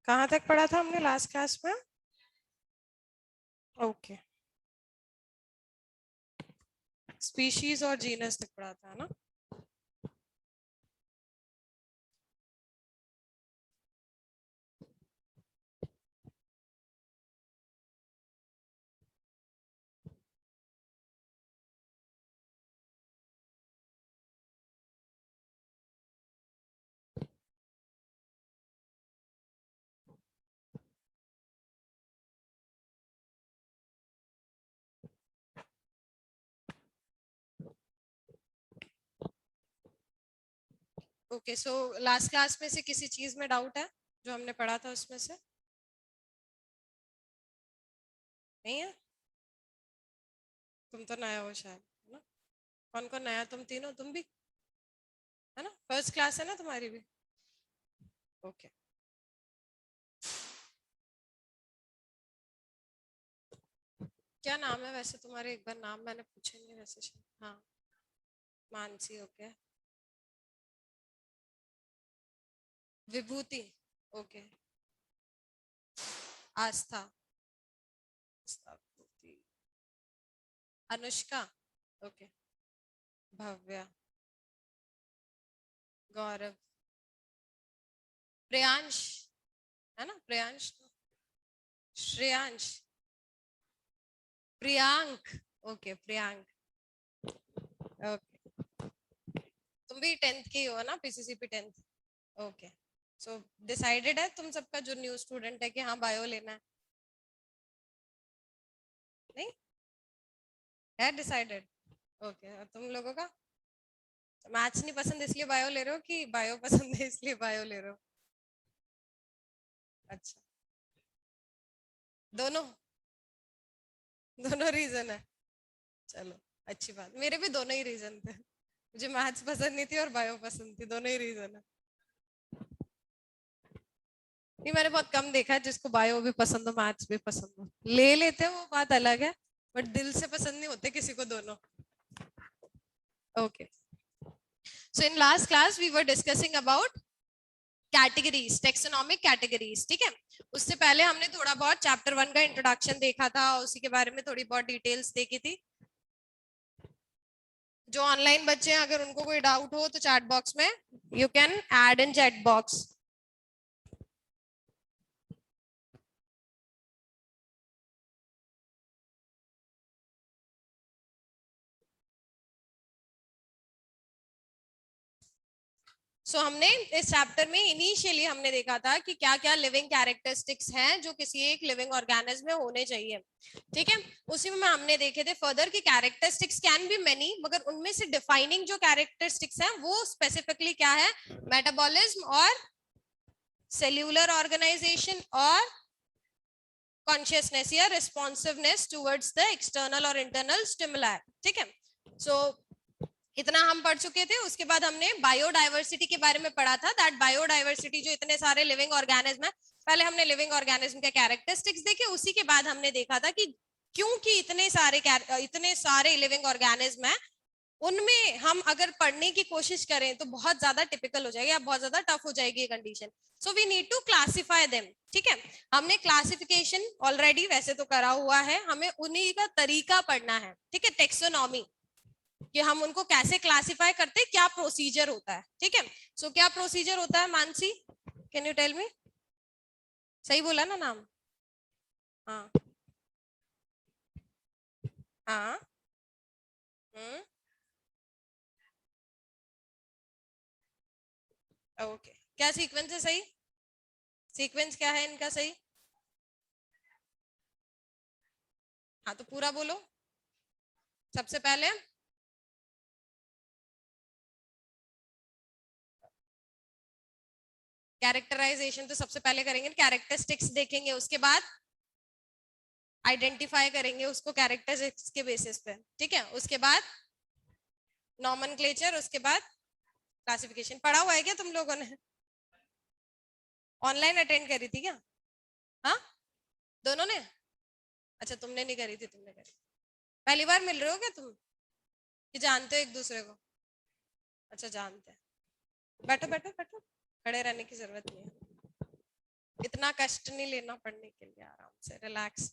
कहाँ तक पढ़ा था हमने लास्ट क्लास में? ओके, स्पीशीज और जीनस तक पढ़ा था ना। ओके, सो लास्ट क्लास में से किसी चीज में डाउट है जो हमने पढ़ा था उसमें से? नहीं है? तुम तो नया हो शायद, है ना? कौन कौन नया? तुम तीनों, तुम भी, है ना? फर्स्ट क्लास है ना तुम्हारी भी? ओके, क्या नाम है वैसे तुम्हारे? एक बार नाम मैंने पूछे नहीं वैसे शायद। हाँ, मानसी। ओके, विभूति। ओके, आस्था। आस्था, विभूति। अनुष्का। ओके, भव्या। गौरव। प्रियांश, है ना? प्रियांश। श्रेयांश। प्रियांक। ओके, प्रियांक। ओके, तुम भी 10th की हो ना? PCCP 10th। ओके, सो डिसाइडेड है तुम सबका जो न्यू स्टूडेंट है कि हाँ बायो लेना है? नहीं है डिसाइडेड? ओके, और तुम लोगों का? मैथ्स नहीं पसंद इसलिए बायो ले रहे हो कि बायो पसंद है इसलिए बायो ले रहे हो? अच्छा, दोनों? दोनों रीजन है? चलो, अच्छी बात। मेरे भी दोनों ही रीजन थे। मुझे मैथ्स पसंद नहीं थी और बायो पसंद थी, दोनों ही रीजन है। नहीं, मैंने बहुत कम देखा है जिसको बायो भी पसंद हो मैथ्स भी पसंद हो। ले लेते हैं वो बात अलग है, बट दिल से पसंद नहीं होते किसी को दोनों। Okay, so in last class we were discussing about categories, taxonomic categories. ठीक है, उससे पहले हमने थोड़ा बहुत चैप्टर 1 का इंट्रोडक्शन देखा था, उसी के बारे में थोड़ी बहुत डिटेल्स देखी थी। जो ऑनलाइन बच्चे हैं अगर उनको कोई डाउट हो तो चैट बॉक्स में you can add in chat box. So हमने इस चैप्टर में इनिशियली हमने देखा था कि क्या क्या लिविंग कैरेक्टरिस्टिक्स हैं जो किसी एक लिविंग ऑर्गेनिज्म में होने चाहिए। ठीक है, उसी में हमने देखे थे फर्दर कि कैरेक्टरिस्टिक्स कैन बी मेनी, मगर उनमें से डिफाइनिंग जो कैरेक्टरिस्टिक्स हैं वो स्पेसिफिकली क्या है? मेटाबॉलिज्म और सेल्यूलर ऑर्गेनाइजेशन और कॉन्शियसनेस या रिस्पॉन्सिवनेस टुवर्ड्स द एक्सटर्नल और इंटरनल स्टिमुलाई। ठीक है, सो इतना हम पढ़ चुके थे। उसके बाद हमने बायोडाइवर्सिटी के बारे में पढ़ा था। दैट बायोडाइवर्सिटी जो इतने सारे लिविंग ऑर्गेनिज्म है, पहले हमने लिविंग ऑर्गेनिज्म के कैरेक्टरिस्टिक्स देखे, उसी के बाद हमने देखा था कि क्योंकि इतने सारे लिविंग ऑर्गेनिज्म है, उनमें हम अगर पढ़ने की कोशिश करें तो बहुत ज्यादा टिपिकल हो जाएगी या बहुत ज्यादा टफ हो जाएगी ये condition. So we need to classify them. ठीक है, हमने क्लासिफिकेशन ऑलरेडी वैसे तो करा हुआ है, हमें उन्हीं का तरीका पढ़ना है। ठीक है, टेक्सोनॉमी, कि हम उनको कैसे क्लासिफाई करते हैं, क्या प्रोसीजर होता है। ठीक है, सो क्या प्रोसीजर होता है Mansi? Can you tell me? सही बोला ना नाम? हाँ। हाँ। ओके, क्या सीक्वेंस है सही? सीक्वेंस क्या है इनका सही? हाँ, तो पूरा बोलो। सबसे पहले कैरेक्टराइजेशन तो सबसे पहले करेंगे, कैरेक्टरिस्टिक्स देखेंगे, उसके बाद आइडेंटिफाई करेंगे उसको कैरेक्टरिस्टिक्स के बेसिस पे। ठीक है, उसके बाद नॉमेनक्लेचर, उसके बाद क्लासिफिकेशन। पढ़ा हुआ है क्या तुम लोगों ने? ऑनलाइन अटेंड करी थी क्या? हाँ, दोनों ने? अच्छा, तुमने नहीं करी थी, तुमने करी। पहली बार मिल रहे हो क्या तुम, कि जानते हो एक दूसरे को? अच्छा, जानते हैं। बैठो बैठो बैठो, खड़े रहने की जरूरत नहीं है। इतना कष्ट नहीं लेना पढ़ने के लिए, आराम से रिलैक्स।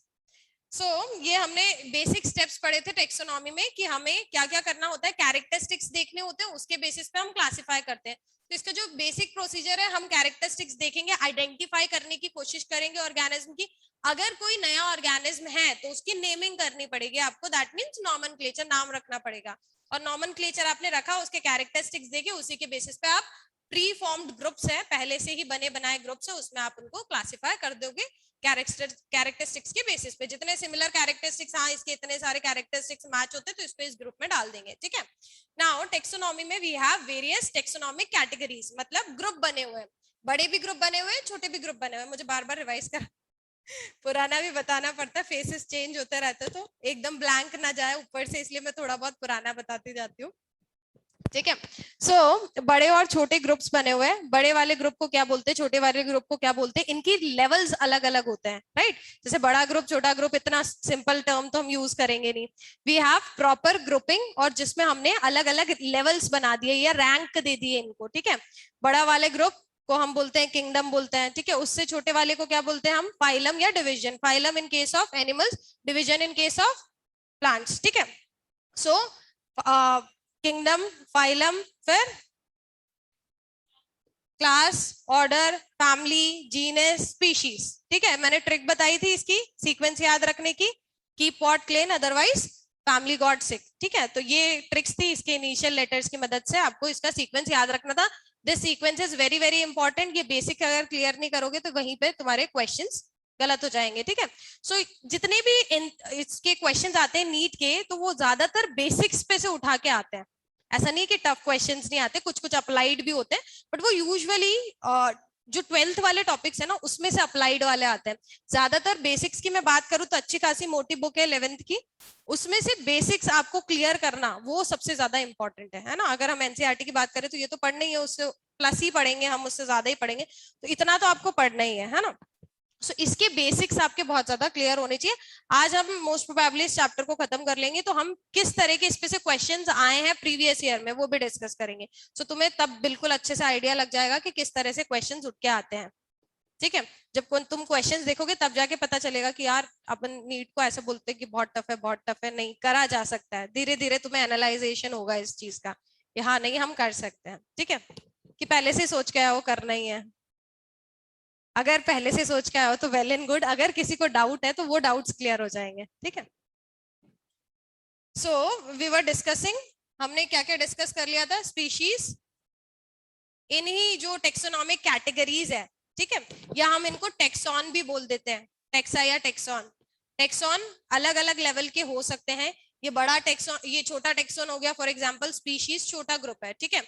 ये हमने बेसिक स्टेप्स पढ़े थे टेक्सोनॉमी में कि हमें क्या क्या करना होता है, कैरेक्टरिस्टिक्स देखने होते हैं, उसके बेसिस पे हम क्लासिफाई करते हैं। तो इसका जो बेसिक प्रोसीजर है, हम कैरेक्टरिस्टिक्स देखेंगे, आइडेंटिफाई करने की कोशिश करेंगे ऑर्गेनिज्म की। अगर कोई नया ऑर्गेनिज्म है तो उसकी नेमिंग करनी पड़ेगी आपको, दैट मीन्स नॉमेनक्लेचर, नाम रखना पड़ेगा। और नॉमेनक्लेचर आपने रखा, उसके कैरेक्टरिस्टिक्स देखे, उसी के बेसिस पे आप प्री फॉर्म्ड ग्रुप्स है, पहले से ही बने बनाए ग्रुप्स है, उसमें आप उनको क्लासिफाई कर दोगे कैरेक्टरिस्टिक्स के बेसिस पे। जितने सिमिलर कैरेक्टरिस्टिक्स, हाँ इसके इतने सारे कैरेक्टरिस्टिक्स मैच होते हैं तो इसको इस ग्रुप में डाल देंगे, ठीक है। नाउ टेक्सोनॉमी में we have various taxonomic categories, मतलब ग्रुप बने हुए हैं, बड़े भी ग्रुप बने हुए हैं, छोटे भी ग्रुप बने हुए हैं। मुझे बार बार रिवाइज कर पुराना भी बताना पड़ता है, फेसेस चेंज होते रहते तो एकदम ब्लैंक ना जाए ऊपर से, इसलिए मैं थोड़ा बहुत पुराना बताती जाती हूँ, ठीक है। बड़े और छोटे ग्रुप्स बने हुए हैं। बड़े वाले ग्रुप को क्या बोलते हैं, छोटे वाले ग्रुप को क्या बोलते हैं, इनकी लेवल्स अलग अलग होते हैं, राइट। जैसे बड़ा ग्रुप, छोटा ग्रुप, इतना सिंपल टर्म तो हम यूज करेंगे नहीं। वी हैव प्रॉपर ग्रुपिंग, और जिसमें हमने अलग अलग लेवल्स बना दिए या रैंक दे दिए इनको, ठीक है। बड़ा वाले ग्रुप को हम बोलते हैं किंगडम बोलते हैं, ठीक है। उससे छोटे वाले को क्या बोलते हैं हम, फाइलम या division. Phylum in case of animals, division in case of plants, ठीक है। सो किंगडम, फाइलम, फिर class, order, family, genus, species, ठीक है। मैंने ट्रिक बताई थी इसकी सीक्वेंस याद रखने की, keep pot clean otherwise family got सिक, ठीक है। तो ये ट्रिक्स थी इसके इनिशियल लेटर्स की मदद से, आपको इसका सीक्वेंस याद रखना था। This sequence is very very important. ये बेसिक अगर क्लियर नहीं करोगे तो वहीं पे तुम्हारे क्वेश्चंस गलत हो जाएंगे, ठीक है। जितने भी इसके क्वेश्चंस आते हैं नीट के, तो वो ज्यादातर बेसिक्स पे से उठा के आते हैं। ऐसा नहीं कि टफ क्वेश्चंस नहीं आते, कुछ कुछ अप्लाइड भी होते हैं, बट वो यूजुअली जो 12th वाले टॉपिक्स है ना, उसमें से अप्लाइड वाले आते हैं। ज्यादातर बेसिक्स की मैं बात करूं तो अच्छी खासी मोटी बुक है 11th की, उसमें से बेसिक्स आपको क्लियर करना वो सबसे ज्यादा इंपॉर्टेंट है ना। अगर हम एनसीईआरटी की बात करें तो ये तो पढ़ना ही है, उससे प्लस ही पढ़ेंगे हम, उससे ज्यादा ही पढ़ेंगे, तो इतना तो आपको पढ़ना ही है ना। इसके बेसिक्स आपके बहुत ज्यादा क्लियर होने चाहिए। आज हम मोस्ट प्रोबेबली इस चैप्टर को खत्म कर लेंगे, तो हम किस तरह के इस पे से क्वेश्चंस आए हैं प्रीवियस ईयर में वो भी डिस्कस करेंगे। तुम्हें तब बिल्कुल अच्छे से आइडिया लग जाएगा कि किस तरह से क्वेश्चंस उठ के आते हैं, ठीक है। जब तुम क्वेश्चंस देखोगे तब जाके पता चलेगा कि यार अपन नीट को ऐसे बोलते हैं कि बहुत टफ है, बहुत टफ है। नहीं, करा जा सकता है, धीरे धीरे तुम्हें एनालाइजेशन होगा इस चीज का कि हाँ नहीं हम कर सकते हैं, ठीक है। कि पहले से सोच के आया वो करना ही है। अगर पहले से सोच के आया हो तो वेल एंड गुड, अगर किसी को डाउट है तो वो डाउट्स क्लियर हो जाएंगे, ठीक है। वी वर डिस्कसिंग, हमने क्या क्या डिस्कस कर लिया था, स्पीशीज, इन्हीं जो टेक्सोनॉमिक कैटेगरीज है, ठीक है, या हम इनको टेक्सॉन भी बोल देते हैं, टेक्सा या टेक्सॉन। टेक्सॉन अलग अलग लेवल के हो सकते हैं। ये बड़ा टेक्सॉन, ये छोटा टेक्सॉन हो गया, फॉर एग्जांपल स्पीशीज छोटा ग्रुप है, ठीक है।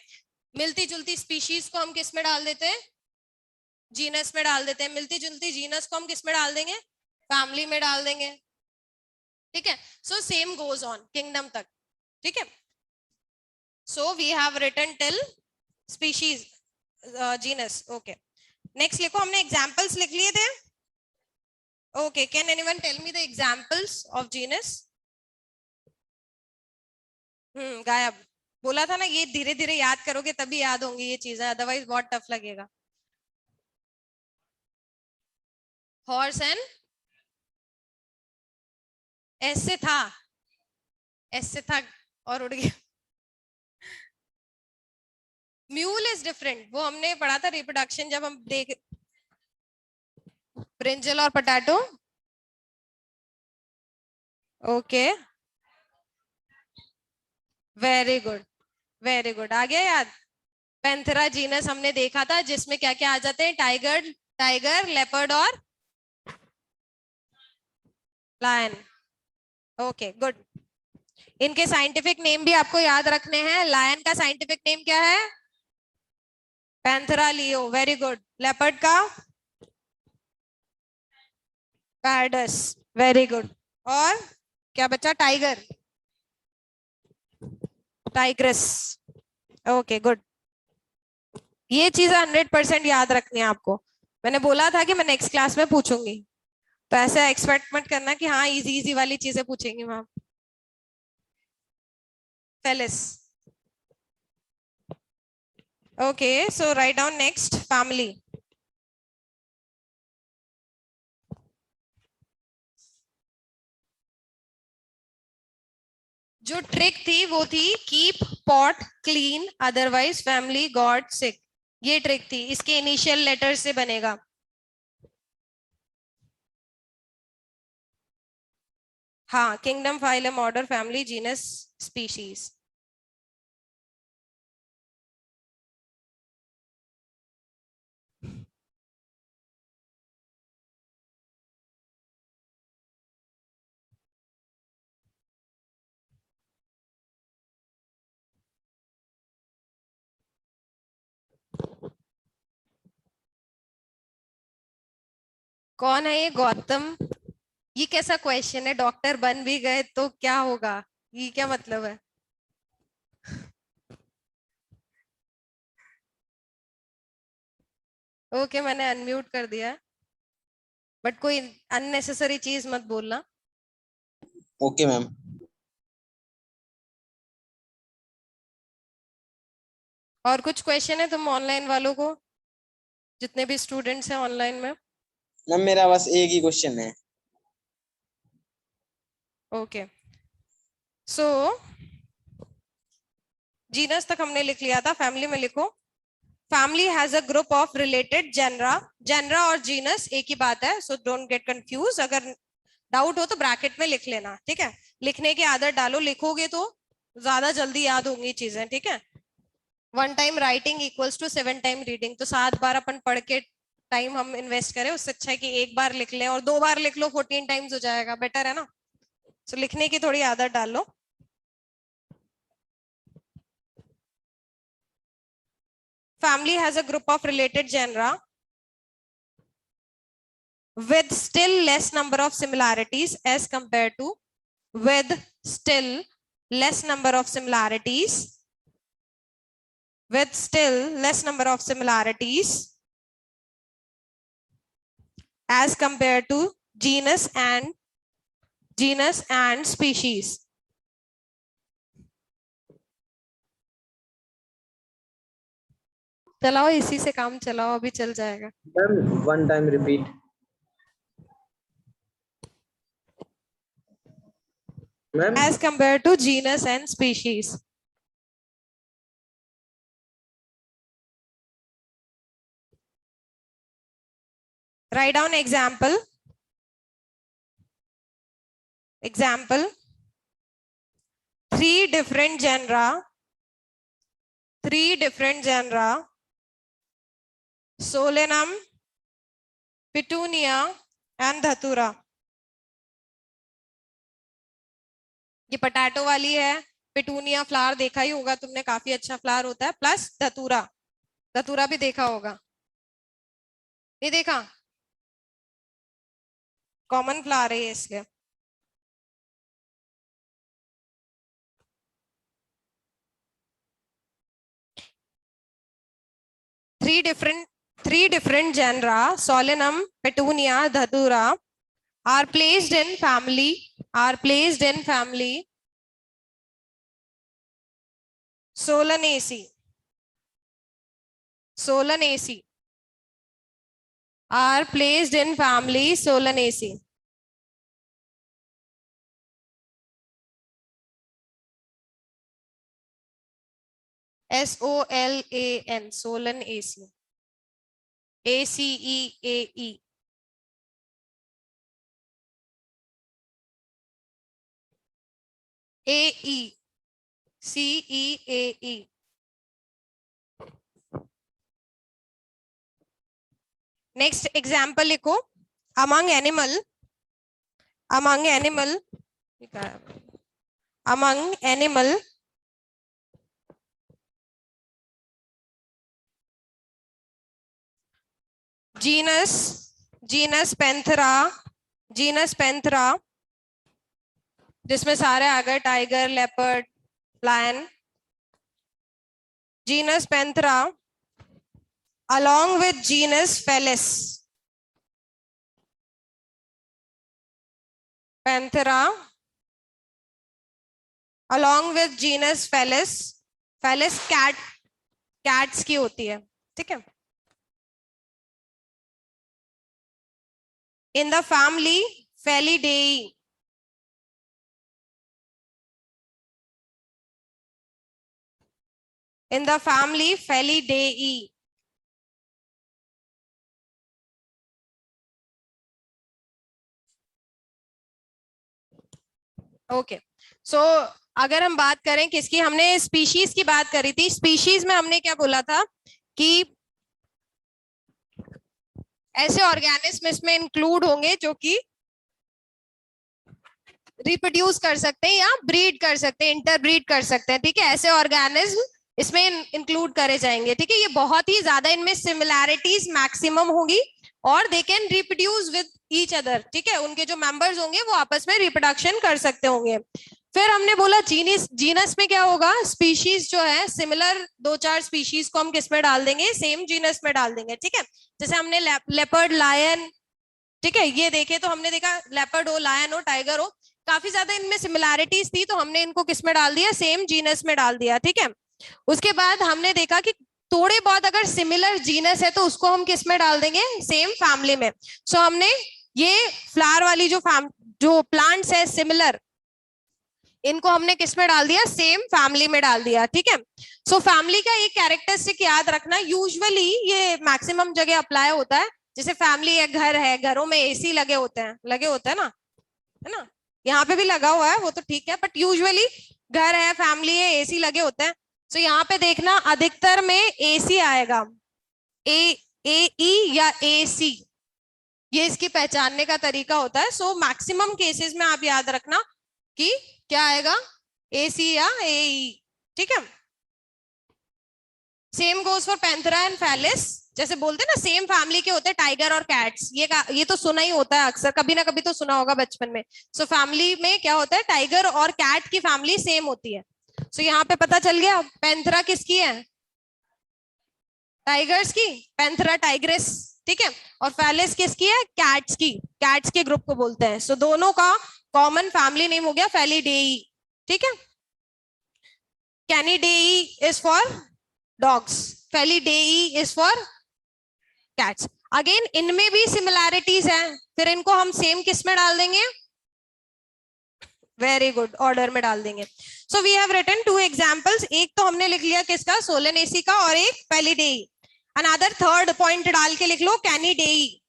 मिलती जुलती स्पीशीज को हम किस में डाल देते हैं, जीनस में डाल देते हैं। मिलती जुलती जीनस को हम किस में डाल देंगे, फैमिली में डाल देंगे, ठीक है। सेम गोज ऑन किंगडम तक, ठीक है। We have written till species, genus, okay. Next लिखो, हमने एग्जांपल्स लिख लिए थे, okay. Can anyone tell me the examples of genus? गायब, बोला था ना, ये धीरे धीरे याद करोगे तभी याद होंगी ये चीजें, अदरवाइज बहुत टफ लगेगा। हॉर्स एंड, ऐसे था, ऐसे था और उड़ गया। म्यूल इज डिफरेंट, वो हमने पढ़ा था रिप्रोडक्शन जब हम देख, ब्रिंजल और potato, okay, very good, very good, आ गया याद। पैंथेरा जीनस हमने देखा था जिसमें क्या क्या आ जाते हैं, टाइगर, टाइगर, लेपर्ड और लायन, ओके गुड। इनके साइंटिफिक नेम भी आपको याद रखने हैं। लायन का साइंटिफिक नेम क्या है, Panthera leo, very good. Leopard का पैरडस, वेरी गुड। और क्या बचा, टाइगर, टाइग्रस, ओके गुड। ये चीज 100% याद रखनी है आपको। मैंने बोला था कि मैं नेक्स्ट क्लास में पूछूंगी, तो ऐसा एक्सपेक्ट मत करना कि हाँ इजी इजी वाली चीजें पूछेंगी ma'am. Felis, okay. So write down next, family, जो ट्रिक थी वो थी keep pot clean otherwise family got sick, ये ट्रिक थी, इसके इनिशियल लेटर से बनेगा। हाँ, kingdom, phylum, order, family, genus, species. कौन है ये गौतम? ये कैसा क्वेश्चन है, डॉक्टर बन भी गए तो क्या होगा, ये क्या मतलब है? ओके, मैंने अनम्यूट कर दिया है, बट कोई अननेसेसरी चीज मत बोलना। Okay ma'am. और कुछ क्वेश्चन है तुम ऑनलाइन वालों को, जितने भी स्टूडेंट्स हैं ऑनलाइन में? मैम मेरा बस एक ही क्वेश्चन है। ओके, सो जीनस तक हमने लिख लिया था, फैमिली में लिखो। Family has a group of related genera. Genera और जीनस एक ही बात है, सो डोंट गेट कंफ्यूज। अगर डाउट हो तो ब्रैकेट में लिख लेना, ठीक है? लिखने की आदत डालो, लिखोगे तो ज्यादा जल्दी याद होंगी चीजें, ठीक है? 1 time writing equals to 7 time reading, तो 7 बार अपन पढ़ के टाइम हम इन्वेस्ट करें, उससे अच्छा है कि एक बार लिख लें, और 2 बार लिख लो, 14 टाइम्स हो जाएगा, बेटर है ना? सो लिखने की थोड़ी आदत डाल लो। Family has a group of related genera with still less number of similarities as compared to, with still less number of similarities, with still less number of similarities as compared to genus and species. चलाओ, इसी से काम चलाओ, अभी चल जाएगा। Ma'am one time repeat. Ma'am As compared to genus and species. Write down example. Example. Three different genera. Solanum, Petunia, and Dhatura. ये potato वाली है, पिटूनिया फ्लावर देखा ही होगा तुमने, काफी अच्छा फ्लावर होता है, प्लस धतूरा। धतूरा भी देखा होगा, नहीं देखा? कॉमन फ्लावर है ये इसलिए। Three different genera, Solanum, Petunia, Dhatura, are placed in family Solanaceae. Are placed in family Solanaceae. SOLAN, Solanaceae. ACEAE. AE. CEAE. Next example लिखो। among animal among animal among animal genus genus panthera, जिसमें सारे आ गए, tiger, leopard, lion. genus panthera along with genus felis. panthera along with genus felis. felis cats की होती है, ठीक है? in the family Felidae. in the family Felidae. Okay so अगर हम बात करें किसकी, हमने स्पीशीज की बात करी थी। स्पीशीज में हमने क्या बोला था कि ऐसे ऑर्गेनिज्म इसमें इंक्लूड होंगे जो कि रिप्रोड्यूस कर सकते हैं या ब्रीड कर सकते हैं, इंटरब्रीड कर सकते हैं, ठीक है। ऐसे ऑर्गेनिज्म इसमें इंक्लूड करे जाएंगे, ठीक है। ये बहुत ही ज्यादा इनमें सिमिलैरिटीज मैक्सिमम होगी और they can reproduce with each other, ठीक है। उनके जो मेंबर्स होंगे वो आपस में रिप्रोडक्शन कर सकते होंगे। फिर हमने बोला जीनस, जीनस में क्या होगा, स्पीशीज जो है सिमिलर 2-4 स्पीशीज को हम किस में डाल देंगे, सेम जीनस में डाल देंगे, ठीक है। जैसे हमने लेपर्ड, लायन, ठीक है, ये देखे तो हमने देखा लेपर्ड हो, लायन हो, टाइगर हो, काफी ज्यादा इनमें सिमिलैरिटीज थी तो हमने इनको किस में डाल दिया, सेम जीनस में डाल दिया, ठीक है। उसके बाद हमने देखा कि थोड़े बहुत अगर सिमिलर जीनस है तो उसको हम किस में डाल देंगे, सेम फैमिली में। सो हमने ये फ्लावर वाली जो प्लांट्स है सिमिलर, इनको हमने किस में डाल दिया, सेम फैमिली में डाल दिया, ठीक है। सो फैमिली का एक कैरेक्टरिस्टिक याद रखना, यूजुअली ये मैक्सिमम जगह अप्लाई होता है। जैसे फैमिली है, घर है, घरों में एसी लगे होते हैं ना, है ना, यहाँ पे भी लगा हुआ है वो तो ठीक है, बट यूजुअली घर है, फैमिली है, एसी लगे होते हैं। तो यहाँ पे देखना अधिकतर में एसी आएगा, ई या एसी, ये इसकी पहचानने का तरीका होता है। सो मैक्सिमम केसेस में आप याद रखना कि क्या आएगा, एसी या एई, ठीक है। Same goes for panthera and felis, जैसे बोलते हैं ना सेम फैमिली के होते हैं टाइगर और कैट्स, ये तो सुना ही होता है अक्सर, कभी ना कभी तो सुना होगा बचपन में। सो फैमिली में क्या होता है, टाइगर और कैट की फैमिली सेम होती है। सो यहाँ पे पता चल गया पैंथेरा किसकी है, टाइगर्स की, पैंथेरा टाइग्रेस, ठीक है। और फेलिस किसकी है, कैट्स की, कैट्स के ग्रुप को बोलते हैं। सो दोनों का कॉमन फैमिली नेम हो गया फेलिडेई, ठीक है। Canidae is for dogs, Felidae is for cats. Again इनमें भी सिमिलैरिटीज हैं, फिर इनको हम सेम किस में डाल देंगे, वेरी गुड, ऑर्डर में डाल देंगे। So we have written 2 examples, एक तो हमने लिख लिया किसका, सोलेनेसी का, और एक फेलिडेई। अनदर थर्ड पॉइंट डाल के लिख लो कैनिडेई,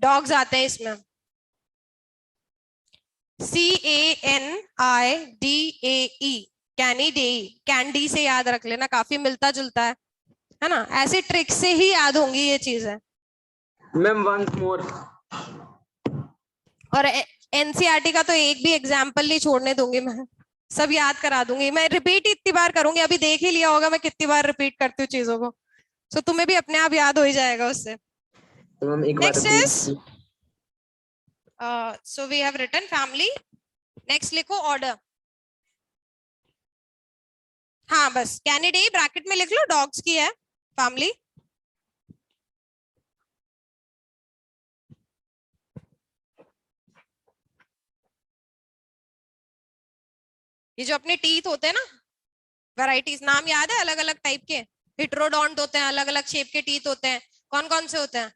डॉग्स आते हैं इसमें, CANIDAE, कैनिडेई, कैंडी से याद रख लेना, काफी मिलता जुलता है ना, ऐसे ट्रिक से ही याद होंगी ये चीजें। मैम वंस मोर, और एनसीईआरटी का तो एक भी एग्जाम्पल नहीं छोड़ने दूंगी मैं, सब याद करा दूंगी मैं, रिपीट इतनी बार करूंगी, अभी देख ही लिया होगा मैं कितनी बार रिपीट करती हूँ चीजों को, तो तुम्हें भी अपने आप याद हो ही जाएगा उससे। तो मैम एक बार next is so we have written family, next लिखो ऑर्डर। हाँ बस कैनिडेई ब्रैकेट में लिख लो, डॉग्स की है फैमिली। ये जो अपने टीथ होते हैं ना, वैरायटीज, नाम याद है अलग अलग टाइप के, हिट्रोडोंट होते हैं, अलग अलग शेप के टीथ होते हैं, कौन कौन से होते हैं,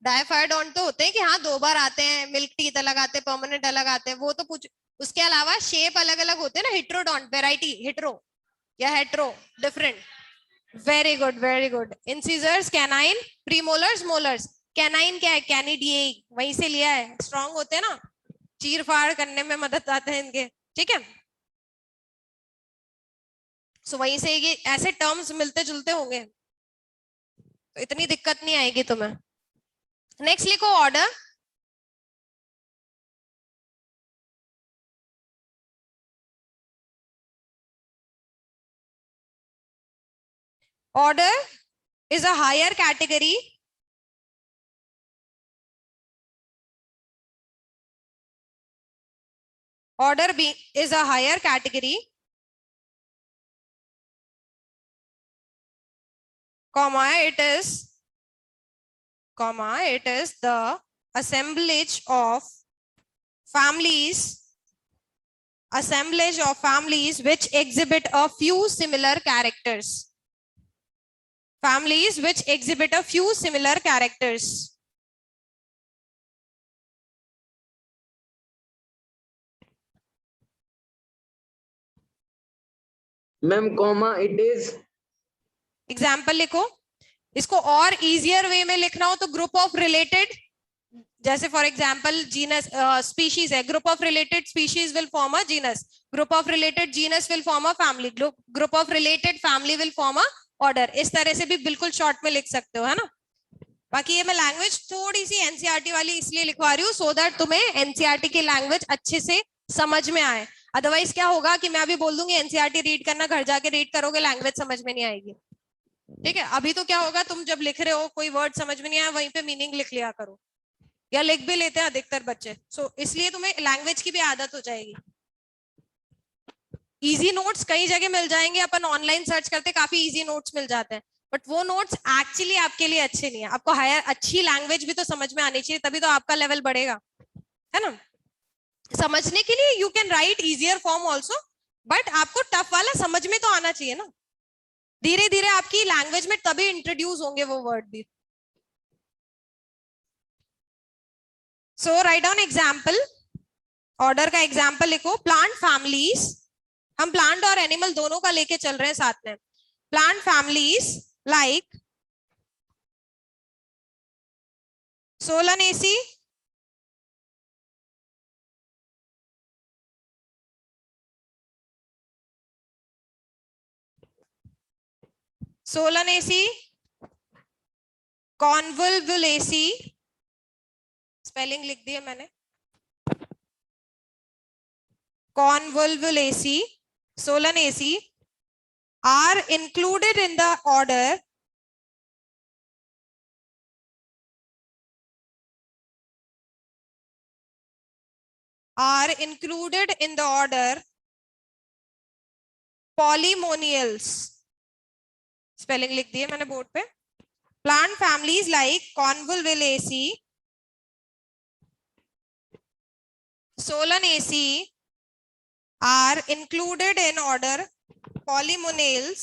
डायफायडोंट तो होते हैं कि हाँ 2 बार आते हैं, मिल्क टीथ अलग आते हैं, परमानेंट अलग आते हैं, वो तो पूछ, उसके अलावा शेप अलग अलग होते हैं ना, हिट्रोडोंट वेराइटी, हिट्रो या hetero different, very good very good. Incisors, canine, premolars, molars, canine क्या है, कैनिडिए, वहीं से लिया है, स्ट्रॉन्ग होते हैं ना, चीर फाड़ करने में मदद आते हैं इनके, ठीक है। सो वहीं से ये ऐसे टर्म्स मिलते जुलते होंगे तो इतनी दिक्कत नहीं आएगी तुम्हें। नेक्स्ट लिखो order, order is a higher category is a higher category, comma it is the assemblage of families which exhibit a few similar characters, ma'am comma it is. Example लिखो। इसको और इजियर वे में लिखना हो तो group of related, जैसे for example genus species है, group of related species will form a genus, group of related genus will form a family, group of related family will form a order. इस तरह से भी बिल्कुल short में लिख सकते हो, है ना। बाकी ये मैं लैंग्वेज थोड़ी सी एनसीईआरटी वाली इसलिए लिखवा रही हूँ सो दैट तुम्हें एनसीईआरटी की लैंग्वेज अच्छे से समझ में आए। अदरवाइज क्या होगा कि मैं अभी बोल दूंगी एनसीईआरटी रीड करना, घर जाके रीड करोगे, लैंग्वेज समझ में नहीं आएगी। ठीक है, अभी तो क्या होगा, तुम जब लिख रहे हो कोई वर्ड समझ में नहीं आया वहीं पे मीनिंग लिख लिया करो, या लिख भी लेते हैं अधिकतर बच्चे। सो इसलिए तुम्हें लैंग्वेज की भी आदत हो जाएगी। इजी नोट्स कई जगह मिल जाएंगे, अपन ऑनलाइन सर्च करते काफी इजी नोट्स मिल जाते हैं, बट वो नोट्स एक्चुअली आपके लिए अच्छे नहीं है। आपको हायर अच्छी लैंग्वेज भी तो समझ में आनी चाहिए, तभी तो आपका लेवल बढ़ेगा, है ना। समझने के लिए you can right easier form also, but आपको टफ वाला समझ में तो आना चाहिए ना। धीरे धीरे आपकी लैंग्वेज में तभी इंट्रोड्यूस होंगे वो वर्ड भी। So write down example, order का एग्जाम्पल लिखो। प्लांट फैमिलीज, हम प्लांट और एनिमल दोनों का लेके चल रहे हैं साथ में। Plant families like Solanaceae, Solanaceae, Convolvulaceae, spelling लिख दी है मैंने, convolvulaceae, solanaceae are included in the order polymonials, spelling लिख दी है मैंने बोर्ड पे। Plant families like convolvulaceae, solanaceae are included in order polymonials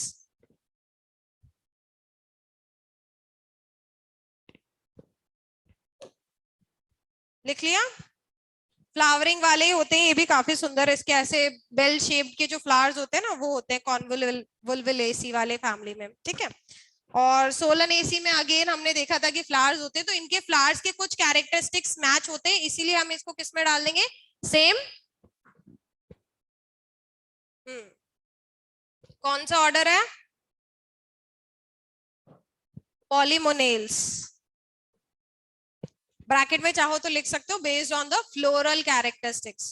लिख लिया। फ्लावरिंग वाले ही होते हैं ये भी काफी सुंदर, इसके ऐसे बेल शेप के जो फ्लावर्स होते हैं ना वो होते हैं कॉन्वोल्वुलेसी वाले फैमिली में। ठीक है, और सोलनेसी में अगेन हमने देखा था कि फ्लावर्स होते हैं, तो इनके फ्लावर्स के कुछ कैरेक्टरिस्टिक्स मैच होते हैं, इसीलिए हम इसको किस में डाल देंगे, सेम। कौन सा ऑर्डर है, पॉलीमोनेल्स। ब्रैकेट में चाहो तो लिख सकते हो based on the floral characteristics.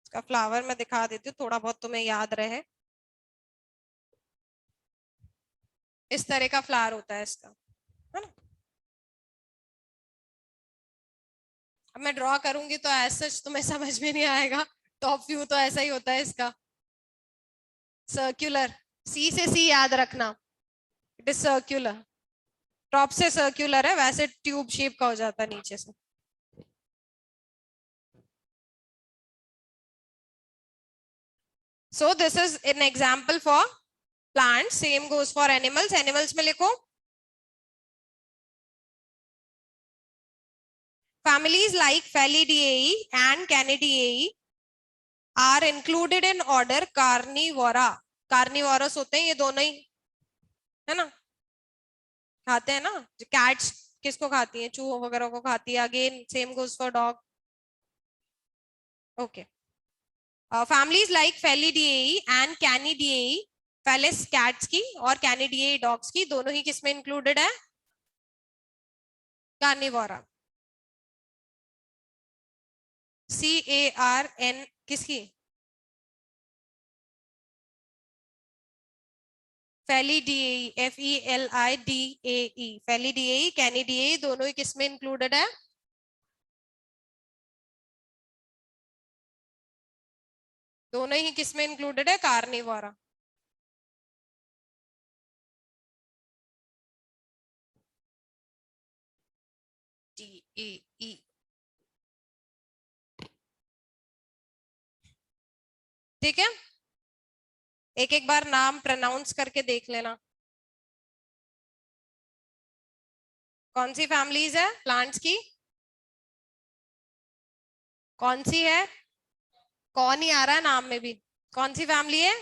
इसका फ्लावर मैं दिखा देती हूँ, थोड़ा बहुत तुम्हें याद रहे। इस तरह का फ्लावर होता है इसका, है ना। अब मैं ड्रॉ करूंगी तो ऐसा तुम्हें समझ में नहीं आएगा, टॉप व्यू तो ऐसा ही होता है इसका, सर्क्यूलर। सी से सी याद रखना, इट इज सर्क्यूलर। टॉप से सर्क्यूलर है, वैसे ट्यूब शेप का हो जाता है नीचे से। So this is an example for plants. Same goes for animals. Animals में लिखो families like Felidae and Canidae are included in order Carnivora. Carnivorous होते हैं ये दोनों ही, है ना, खाते हैं ना। कैट्स किसको खाती हैं, चूहों वगैरह को खाती है। Again same goes for dog. Okay, families like Felidae and Canidae, felis cats की और Canidae डॉग्स की, दोनों ही किसमें इंक्लूडेड है, कार्निवोरा। CARN किसकी, फेलिडाई, FELIDAE, फेलिडाई, कैनिडाई दोनों ही किसमें इंक्लूडेड है, दोनों ही किसमें इंक्लूडेड है, कार्निवोरा। DAE। ठीक है, एक एक बार नाम प्रोनाउंस करके देख लेना। कौन सी फैमिलीज है प्लांट्स की, कौन सी है? कौन ही आ रहा है नाम में भी। कौन सी फैमिली है?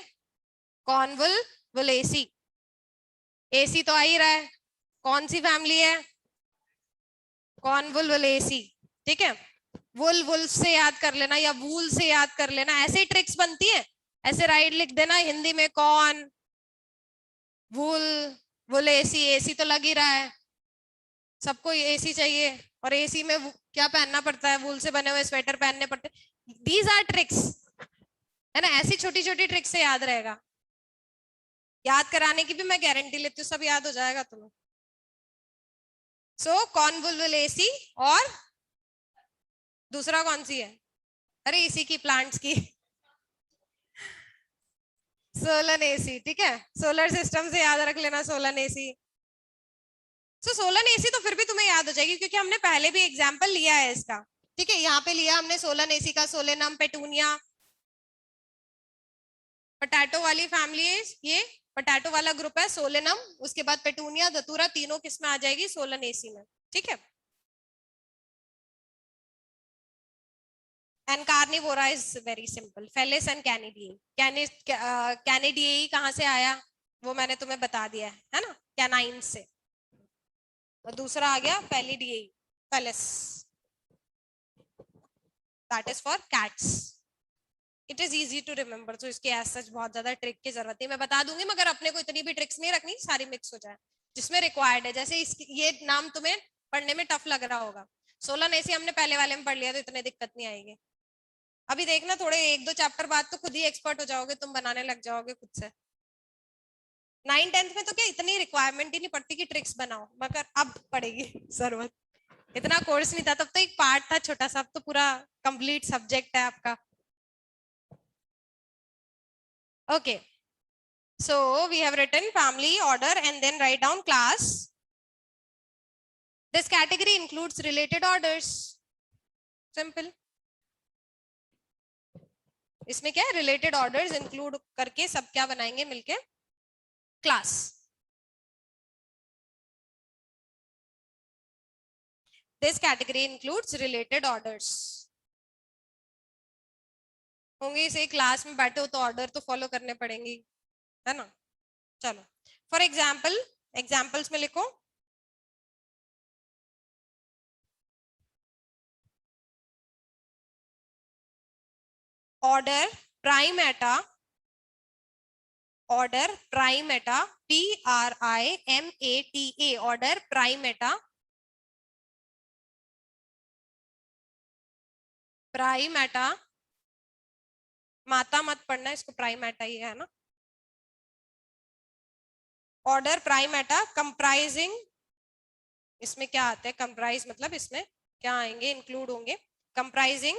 कॉन्वोल्वुलेसी। एसी तो आ ही रहा है। कौन सी फैमिली है? कॉन्वोल्वुलेसी। ठीक है, वुल्फ से याद कर लेना या वूल से याद कर लेना, ऐसे ही ट्रिक्स बनती है। ऐसे राइट लिख देना हिंदी में, कॉन वुल वुलेसी। एसी तो लग ही रहा है, सबको एसी चाहिए, और एसी में क्या पहनना पड़ता है? वूल से बने हुए स्वेटर पहनने पड़ते। दीज आर ट्रिक्स, है ना? ऐसी छोटी छोटी ट्रिक्स से याद रहेगा। याद कराने की भी मैं गारंटी लेती हूँ, सब याद हो जाएगा तुम्हें। सो कॉन्वोल्वुलेसी, और दूसरा कौन सी है? अरे इसी की, प्लांट्स की, सोलन एसी। ठीक है, सोलर सिस्टम से याद रख लेना सोलन एसी। सोलन एसी तो फिर भी तुम्हें याद हो जाएगी, क्योंकि हमने पहले भी एग्जाम्पल लिया है इसका। ठीक है, यहाँ पे लिया हमने सोलन एसी का, सोलेनम, पेटूनिया। पोटैटो वाली फैमिली है ये, पोटैटो वाला ग्रुप है सोलेनम, उसके बाद पेटूनिया, धतूरा, तीनों किस में आ जाएगी? सोलन एसी में। ठीक है, and Carnivora is very simple, Felis and Canidae. Canidae कहाँ से आया वो मैंने तुम्हें बता दिया है ना, कैनाइन से। और दूसरा आ गया Felidae, Felis, that is for cats. It is easy to remember, तो इसकी एज सच बहुत ज्यादा ट्रिक की जरूरत नहीं, मैं बता दूंगी, मगर अपने को इतनी भी ट्रिक्स नहीं रखनी, सारी मिक्स हो जाए जिसमें रिक्वायर्ड है। जैसे ये नाम तुम्हें पढ़ने में टफ लग रहा होगा, सोलन एसी हमने पहले वाले में पढ़ लिया, तो इतनी दिक्कत नहीं आएगी। अभी देखना, थोड़े 1-2 चैप्टर बाद तो खुद ही एक्सपर्ट हो जाओगे, तुम बनाने लग जाओगे खुद से। 9th-10th में तो क्या इतनी रिक्वायरमेंट ही नहीं पड़ती कि ट्रिक्स बनाओ, मगर अब पड़ेगी जरूरत। इतना कोर्स नहीं था तब, तो एक पार्ट था छोटा सा, अब तो पूरा कंप्लीट सब्जेक्ट है आपका। Okay, so we have written family, order, and then write down class. This category includes related orders. Simple. इसमें क्या है? रिलेटेड ऑर्डर्स इंक्लूड करके सब क्या बनाएंगे मिलके? Class. This category includes related orders. होंगे इसे क्लास में बैठे हो तो ऑर्डर तो फॉलो करने पड़ेंगे, है ना? चलो, फॉर एग्जाम्पल, एग्जाम्पल्स में लिखो, order Primata, order Primata, PRIMATA, order Primata, Primata, माता मत पढ़ना इसको, प्राइमेटा ही है ना। ऑर्डर प्राइमेटा कंप्राइजिंग, इसमें क्या आते हैं? कंप्राइज मतलब इसमें क्या आएंगे? इंक्लूड होंगे। कंप्राइजिंग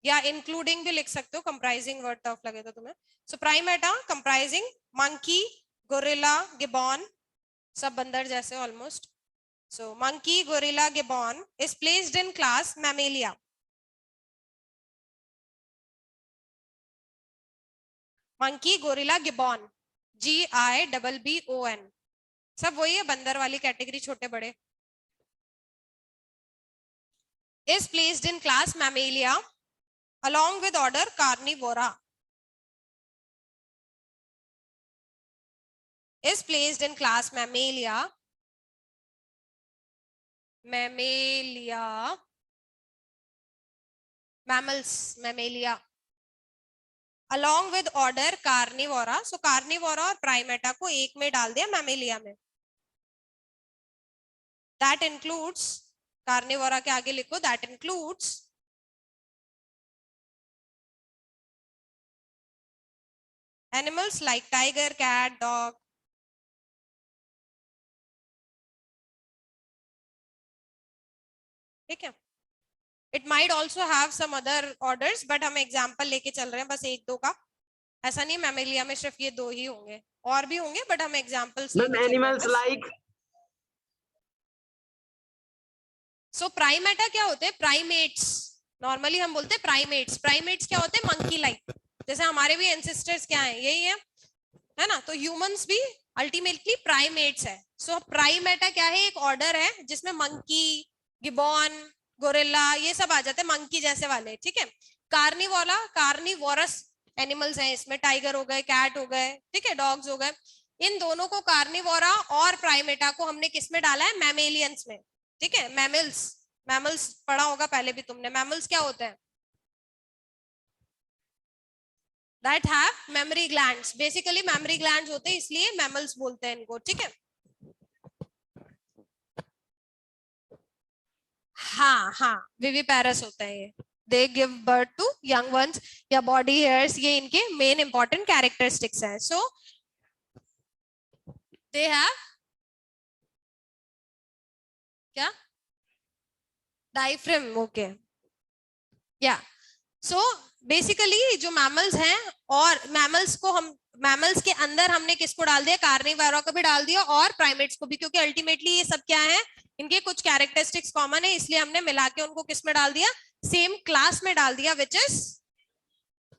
या इंक्लूडिंग भी लिख सकते हो, कंप्राइजिंग वर्ड टफ लगे तो तुम्हें। So Primata comprising monkey, gorilla, gibbon, सब बंदर जैसे almost. So monkey, gorilla, gibbon is placed in class Mammalia. Monkey, gorilla, gibbon, GIBBON, सब वही है, बंदर वाली कैटेगरी, छोटे बड़े। is placed in class Mammalia along with order Carnivora. Is placed in class Mammalia, mammals, Mammalia, along with order Carnivora. So Carnivora और Primata को एक में डाल दिया Mammalia में। That includes, Carnivora के आगे लिखो, that includes animals like tiger, cat, dog. ठीक है, it might also have some other orders, but हम एग्जाम्पल लेके चल रहे हैं बस 1-2 का। ऐसा नहीं मैमेलिया में सिर्फ ये 2 ही होंगे, और भी होंगे, बट हम एग्जाम्पल्स लेके चल रहे हैं। एनिमल्स लाइक, सो प्राइमेटा क्या होते हैं? प्राइमेट्स, नॉर्मली हम बोलते हैं प्राइमेट्स। प्राइमेट्स क्या होते हैं? मंकी लाइक, जैसे हमारे भी एंसेस्टर्स क्या है? यही है ना? तो ह्यूमंस भी अल्टीमेटली प्राइमेट्स है। सो प्राइमेटा क्या है? एक ऑर्डर है जिसमें मंकी, गिबॉन, गोरिल्ला, ये सब आ जाते हैं, मंकी जैसे वाले, ठीक है। कार्निवोरा, कार्निवोरस एनिमल्स हैं इसमें, टाइगर हो गए, कैट हो गए, ठीक है, डॉग्स हो गए। इन दोनों को, कार्निवोरा और प्राइमेटा को, हमने किस में डाला है? मैमेलियंस में, ठीक है। मैमल्स, मैमल्स पढ़ा होगा पहले भी तुमने। मैमल्स क्या होते हैं? That have mammary glands, basically mammary glands होते हैं, इसलिए मैमल्स बोलते हैं इनको, ठीक है। हाँ हाँ, विविपेरस होता है ये। They give birth to young ones, या बॉडी हेयर्स, ये इनके मेन इंपॉर्टेंट कैरेक्टरिस्टिक्स हैं। सो दे हैव क्या? Diaphragm, okay, yeah. So basically जो मैमल्स हैं, और मैमल्स को हम, मैमल्स के अंदर हमने किसको डाल दिया? कार्निवोरा को भी डाल दिया और प्राइमेट्स को भी, क्योंकि अल्टीमेटली ये सब क्या है? इनके कुछ कैरेक्टरिस्टिक्स कॉमन है, इसलिए हमने मिला के उनको किस में डाल दिया? सेम क्लास में डाल दिया, विच इज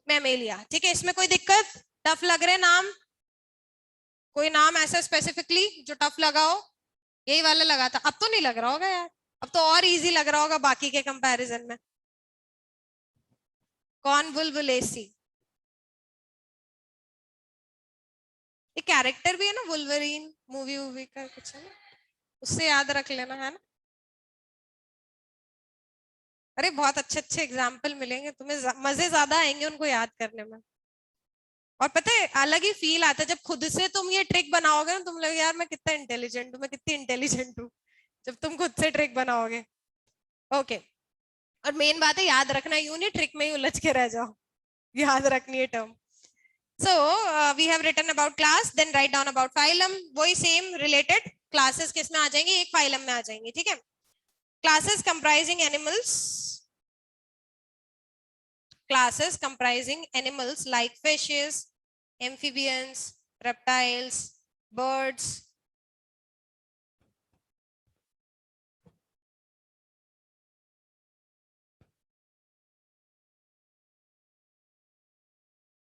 मैमेलिया, ठीक है। इसमें कोई दिक्कत? टफ लग रहे नाम? कोई नाम ऐसा स्पेसिफिकली जो टफ लगा हो? यही वाला लगा था, अब तो नहीं लग रहा होगा यार, अब तो और इजी लग रहा होगा बाकी के कंपैरिजन में। कौन? बुलबुलेसी, एक कैरेक्टर भी है ना, वुल्वरीन, मूवी वूवी का कुछ है ना, उससे याद रख लेना, है ना। अरे बहुत अच्छे अच्छे एग्जाम्पल मिलेंगे तुम्हें, मजे ज्यादा आएंगे उनको याद करने में। और पता है, अलग ही फील आता है जब खुद से तुम ये ट्रिक बनाओगे ना, तुम लोग यार मैं कितना इंटेलिजेंट हूँ, मैं कितनी इंटेलिजेंट हूँ, जब तुम खुद से ट्रिक बनाओगे। ओके, और मेन बात है याद रखना, यूं नहीं ट्रिक में ही उलझ के रह जाओ, याद रखनी है term. So we have written about class, then write down about phylum. वही same related classes किस में आ जाएंगी? एक phylum में आ जाएंगी, ठीक है। Classes comprising animals, classes comprising animals like fishes, amphibians, reptiles, birds.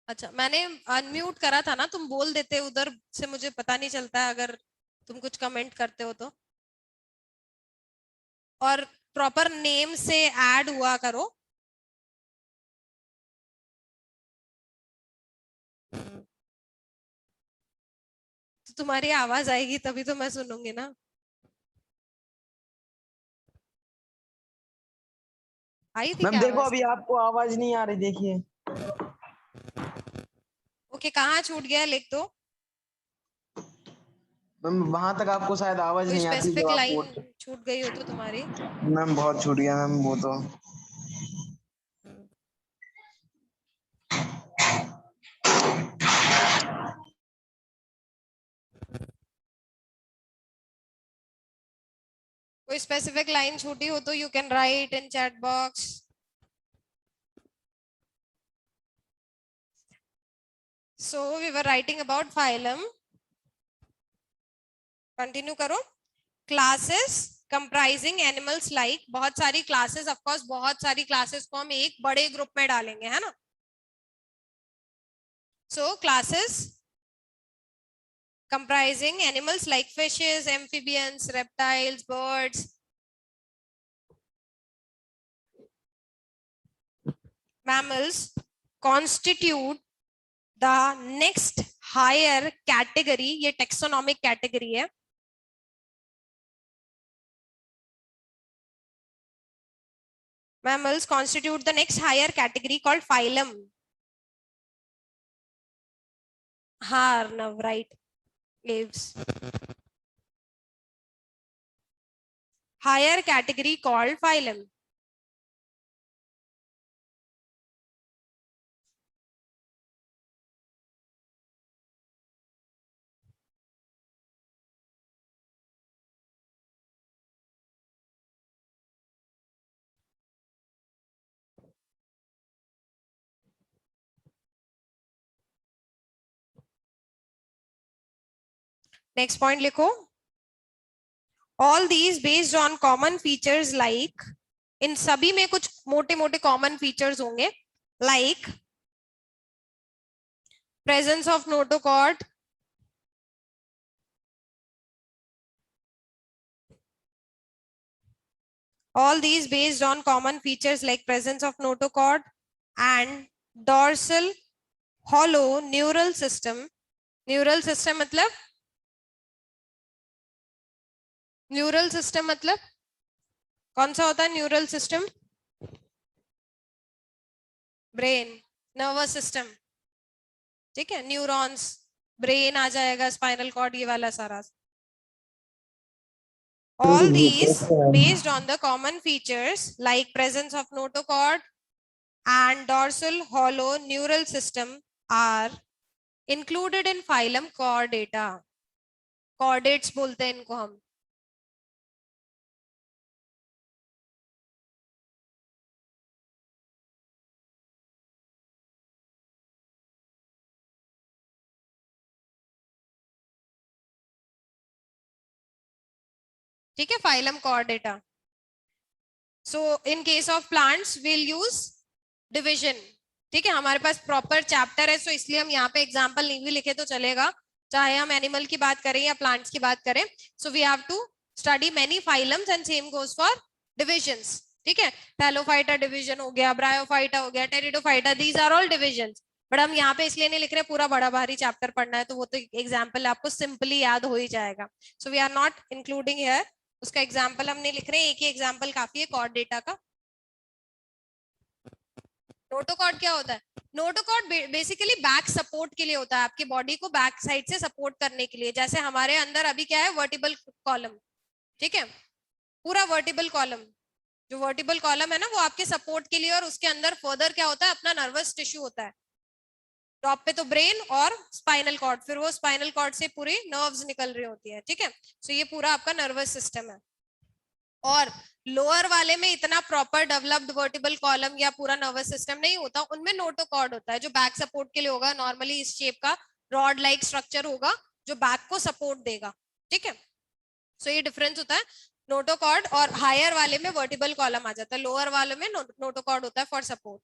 अच्छा, मैंने अनम्यूट करा था ना, तुम बोल देते उधर से, मुझे पता नहीं चलता है अगर तुम कुछ कमेंट करते हो तो। और प्रॉपर नेम से ऐड हुआ करो। तो तुम्हारी आवाज आएगी तभी तो मैं सुनूंगी ना। आई थी मैम क्या देखो आवाज? अभी आपको आवाज नहीं आ रही, देखिए। ओके, कहाँ छूट गया? लिख दो। मैम वहां तक आपको शायद आवाज कोई नहीं आती जब स्पेसिफिक आप लाइन बोलते। छूट गई हो तो तुम्हारी? मैम बहुत छूट गया मैम वो तो। कोई स्पेसिफिक लाइन छूटी हो तो you can write in chat box. So we were writing about phylum, continue करो। क्लासेस कंप्राइजिंग एनिमल्स लाइक, बहुत सारी क्लासेस, ऑफ कोर्स बहुत सारी क्लासेस को हम एक बड़े ग्रुप में डालेंगे, है ना। सो classes comprising animals like fishes, amphibians, reptiles, birds. Mammals constitute the next higher category, ये taxonomic category है। Mammals constitute the next higher category called phylum. हाँ Arnav, right. Aves. Higher category called phylum. Next point लिखो। All these based on common features like, इन सभी में कुछ मोटे मोटे common features होंगे, like presence of notochord, All these based on common features like presence of notochord and dorsal hollow neural system. Neural system मतलब neural system मतलब कौन सा होता है neural system? Brain, nervous system, ठीक है, न्यूरॉन्स, ब्रेन आ जाएगा, स्पाइनल कॉर्ड, ये वाला सारा. All these based on the common features like presence of notochord and dorsal hollow neural system are included in phylum Chordata. Chordates बोलते हैं इनको हम. ठीक है, phylum Chordata. So in case of plants we'll use division. ठीक है, हमारे पास proper chapter है, सो इसलिए हम यहाँ पे एग्जाम्पल नहीं भी लिखे तो चलेगा, चाहे हम एनिमल की बात करें या प्लांट्स की बात करें. So we have to study many phylums and same goes for divisions. ठीक है, थैलोफाइटा डिवीजन हो गया, ब्रायोफाइटा हो गया, pteridophyta, these are all divisions. But हम यहाँ पे इसलिए नहीं लिख रहे पूरा बड़ा भारी चैप्टर पढ़ना है, तो वो तो एग्जाम्पल आपको सिंपली याद हो ही जाएगा. So we are not including here, उसका एग्जाम्पल हम नहीं लिख रहे, एक ही एग्जाम्पल काफी है कॉर्डेटा का. नोटोकॉर्ड क्या होता है? नोटोकॉर्ड बेसिकली बैक सपोर्ट के लिए होता है, आपकी बॉडी को बैक साइड से सपोर्ट करने के लिए. जैसे हमारे अंदर अभी क्या है, वर्टिबल कॉलम. ठीक है, पूरा वर्टिबल कॉलम, जो वर्टिबल कॉलम है ना, वो आपके सपोर्ट के लिए, और उसके अंदर फर्दर क्या होता है, अपना नर्वस टिश्यू होता है. टॉप पे तो ब्रेन और स्पाइनल कॉर्ड, फिर वो स्पाइनल कॉर्ड से पूरी नर्व्स निकल रही होती है. ठीक है, सो ये पूरा आपका नर्वस सिस्टम है. और लोअर वाले में इतना प्रॉपर डेवलप्ड वर्टिबल कॉलम या पूरा नर्वस सिस्टम नहीं होता, उनमें नोटोकॉर्ड होता है जो बैक सपोर्ट के लिए होगा. नॉर्मली इस शेप का रॉड लाइक स्ट्रक्चर होगा जो बैक को सपोर्ट देगा. ठीक है, सो ये डिफरेंस होता है नोटोकॉर्ड, और हायर वाले में वर्टिबल कॉलम आ जाता है, लोअर वाले में नोटोकॉर्ड होता है फॉर सपोर्ट.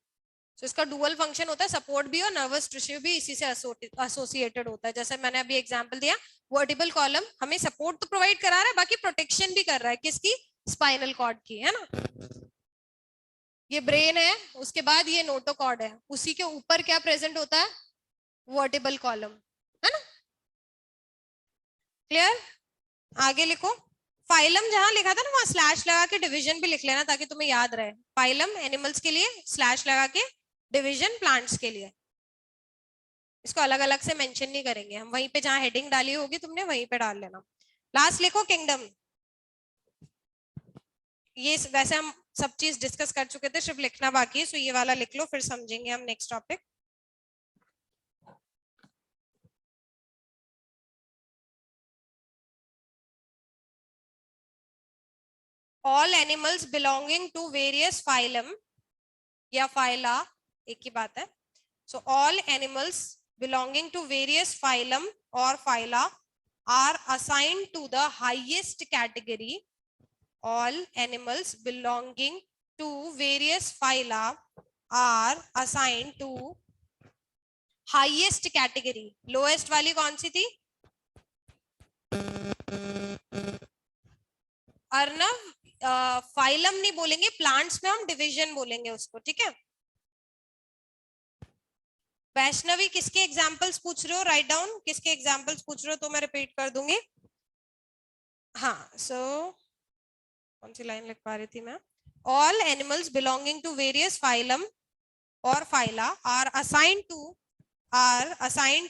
तो इसका डुअल फंक्शन होता है, सपोर्ट भी और नर्वस टिश्यू भी इसी से एसोसिएटेड होता है. जैसे मैंने अभी एग्जांपल दिया, वर्टिबल कॉलम हमें सपोर्ट तो प्रोवाइड करा रहा है, बाकी प्रोटेक्शन भी कर रहा है. किसकी? स्पाइनल कॉर्ड की, है ना. ये ब्रेन है, उसके बाद ये नोटोकॉर्ड है, उसी के ऊपर क्या प्रेजेंट होता है? वर्टिबल कॉलम, है ना. क्लियर? आगे लिखो. फाइलम जहां लिखा था ना, वहां स्लैश लगा के डिवीजन भी लिख लेना ताकि तुम्हें याद रहे. फाइलम एनिमल्स के लिए स्लैश लगा के, डिवीजन प्लांट्स के लिए. इसको अलग अलग से मेंशन नहीं करेंगे हम, वहीं पे जहां हेडिंग डाली होगी तुमने वहीं पे डाल लेना. लास्ट लिखो किंगडम. ये वैसे हम सब चीज डिस्कस कर चुके थे, सिर्फ लिखना बाकी है, सो ये वाला लिख लो, फिर समझेंगे हम next topic. All animals belonging to various phylum या फाइला, एक ही बात है. So all animals belonging to various phylum और phyla are assigned to the highest category. All animals belonging to various phyla are assigned to highest category. Lowest वाली कौन सी थी? Arnav, phylum नहीं बोलेंगे, प्लांट्स में हम डिवीजन बोलेंगे उसको. ठीक है. वैष्णवी, किसके एग्जांपल्स पूछ रहे हो? राइट डाउन, किसके एग्जांपल्स पूछ रहे हो तो मैं रिपीट कर दूंगी. हाँ, सो कौन सी लाइन लिख पा रही थी मैं? All animals belonging to various phylum और phyla are assigned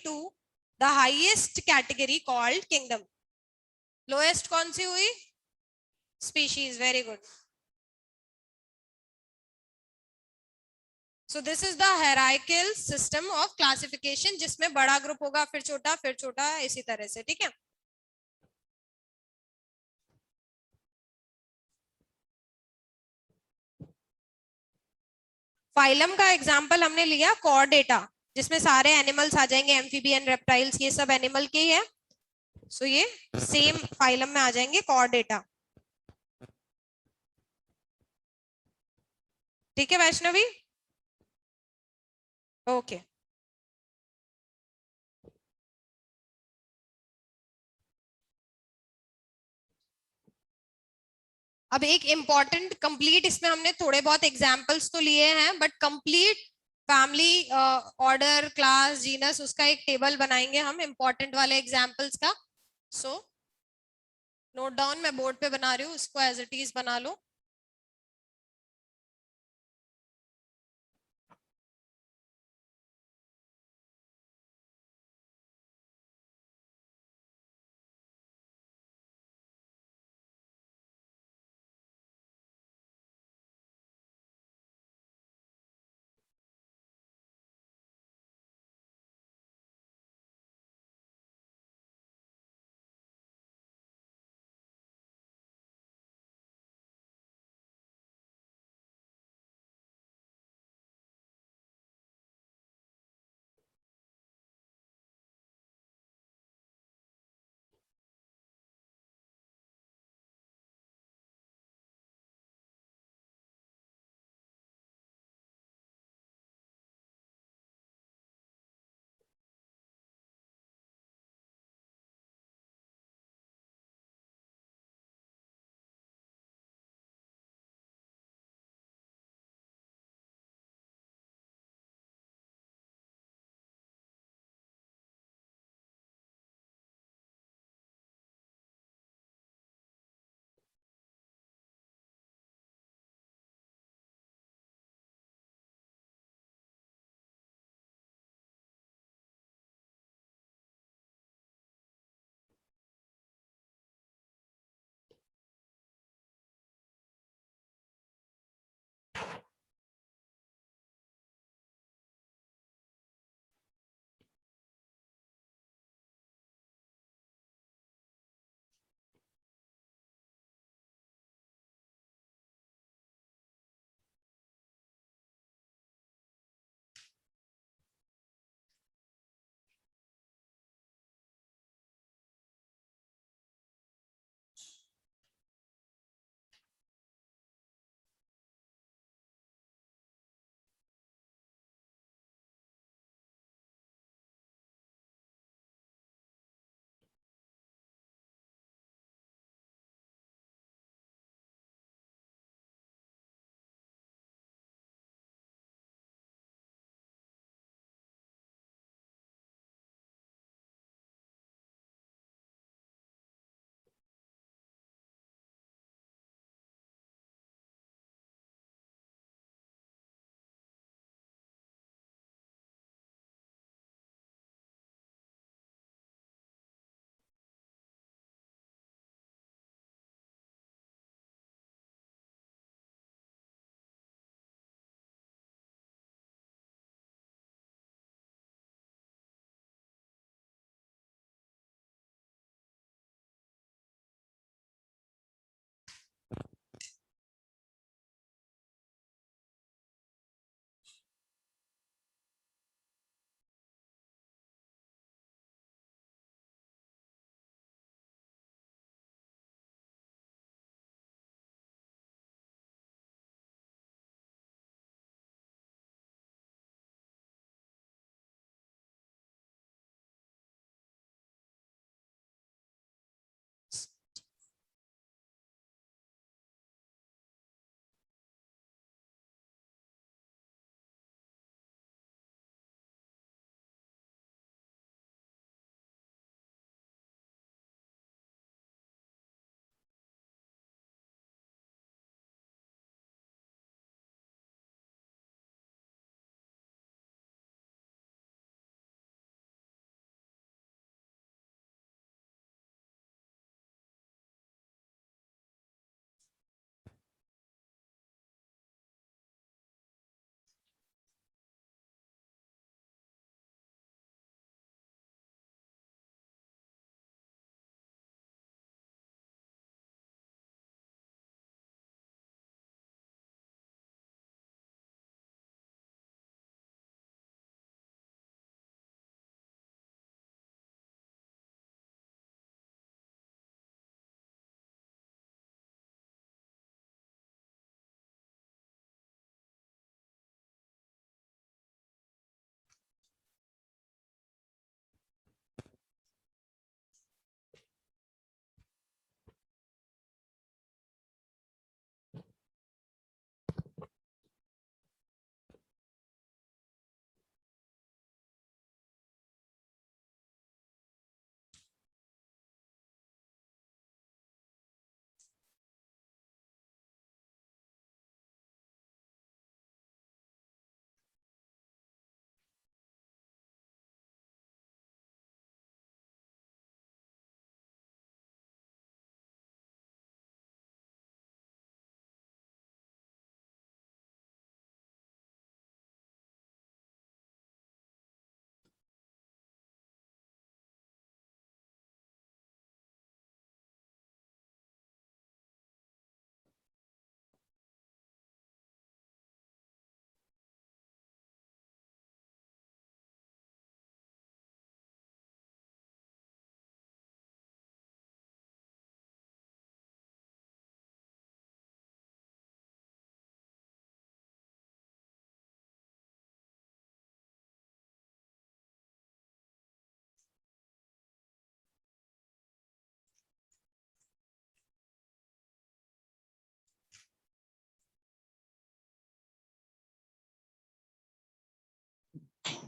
to the highest category called kingdom. Lowest कौन सी हुई? Species. Very good. So this is the hierarchical system of classification, जिसमें बड़ा ग्रुप होगा, फिर छोटा, इसी तरह से. ठीक है. फाइलम का एग्जांपल हमने लिया कॉर्डेटा, जिसमें सारे एनिमल्स आ जाएंगे, एम्फीबियन, रेप्टाइल्स, ये सब एनिमल के ही है. सो ये सेम फाइलम में आ जाएंगे, कॉर्डेटा. ठीक है वैष्णवी? ओके. अब एक इम्पॉर्टेंट कंप्लीट, इसमें हमने थोड़े बहुत एग्जाम्पल्स तो लिए हैं, but complete family order class genus उसका एक टेबल बनाएंगे हम इम्पॉर्टेंट वाले एग्जाम्पल्स का. सो नोट डाउन, मैं बोर्ड पे बना रही हूँ, उसको एज इट इज बना लो.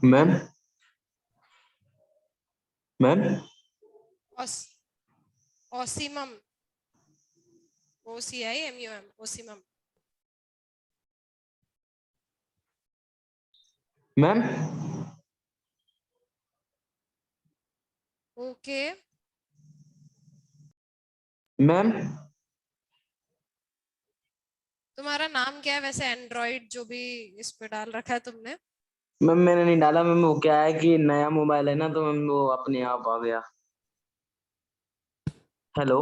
Ma'am ma'am Ocimum, OCIMUM, Ocimum. Ma'am okay, ma'am तुम्हारा नाम क्या है वैसे, एंड्रॉइड जो भी इस पे डाल रखा है तुमने? मैम मैंने नहीं डाला मैम, वो क्या है कि नया मोबाइल है ना, तो मैम वो अपने आप आ गया। हेलो।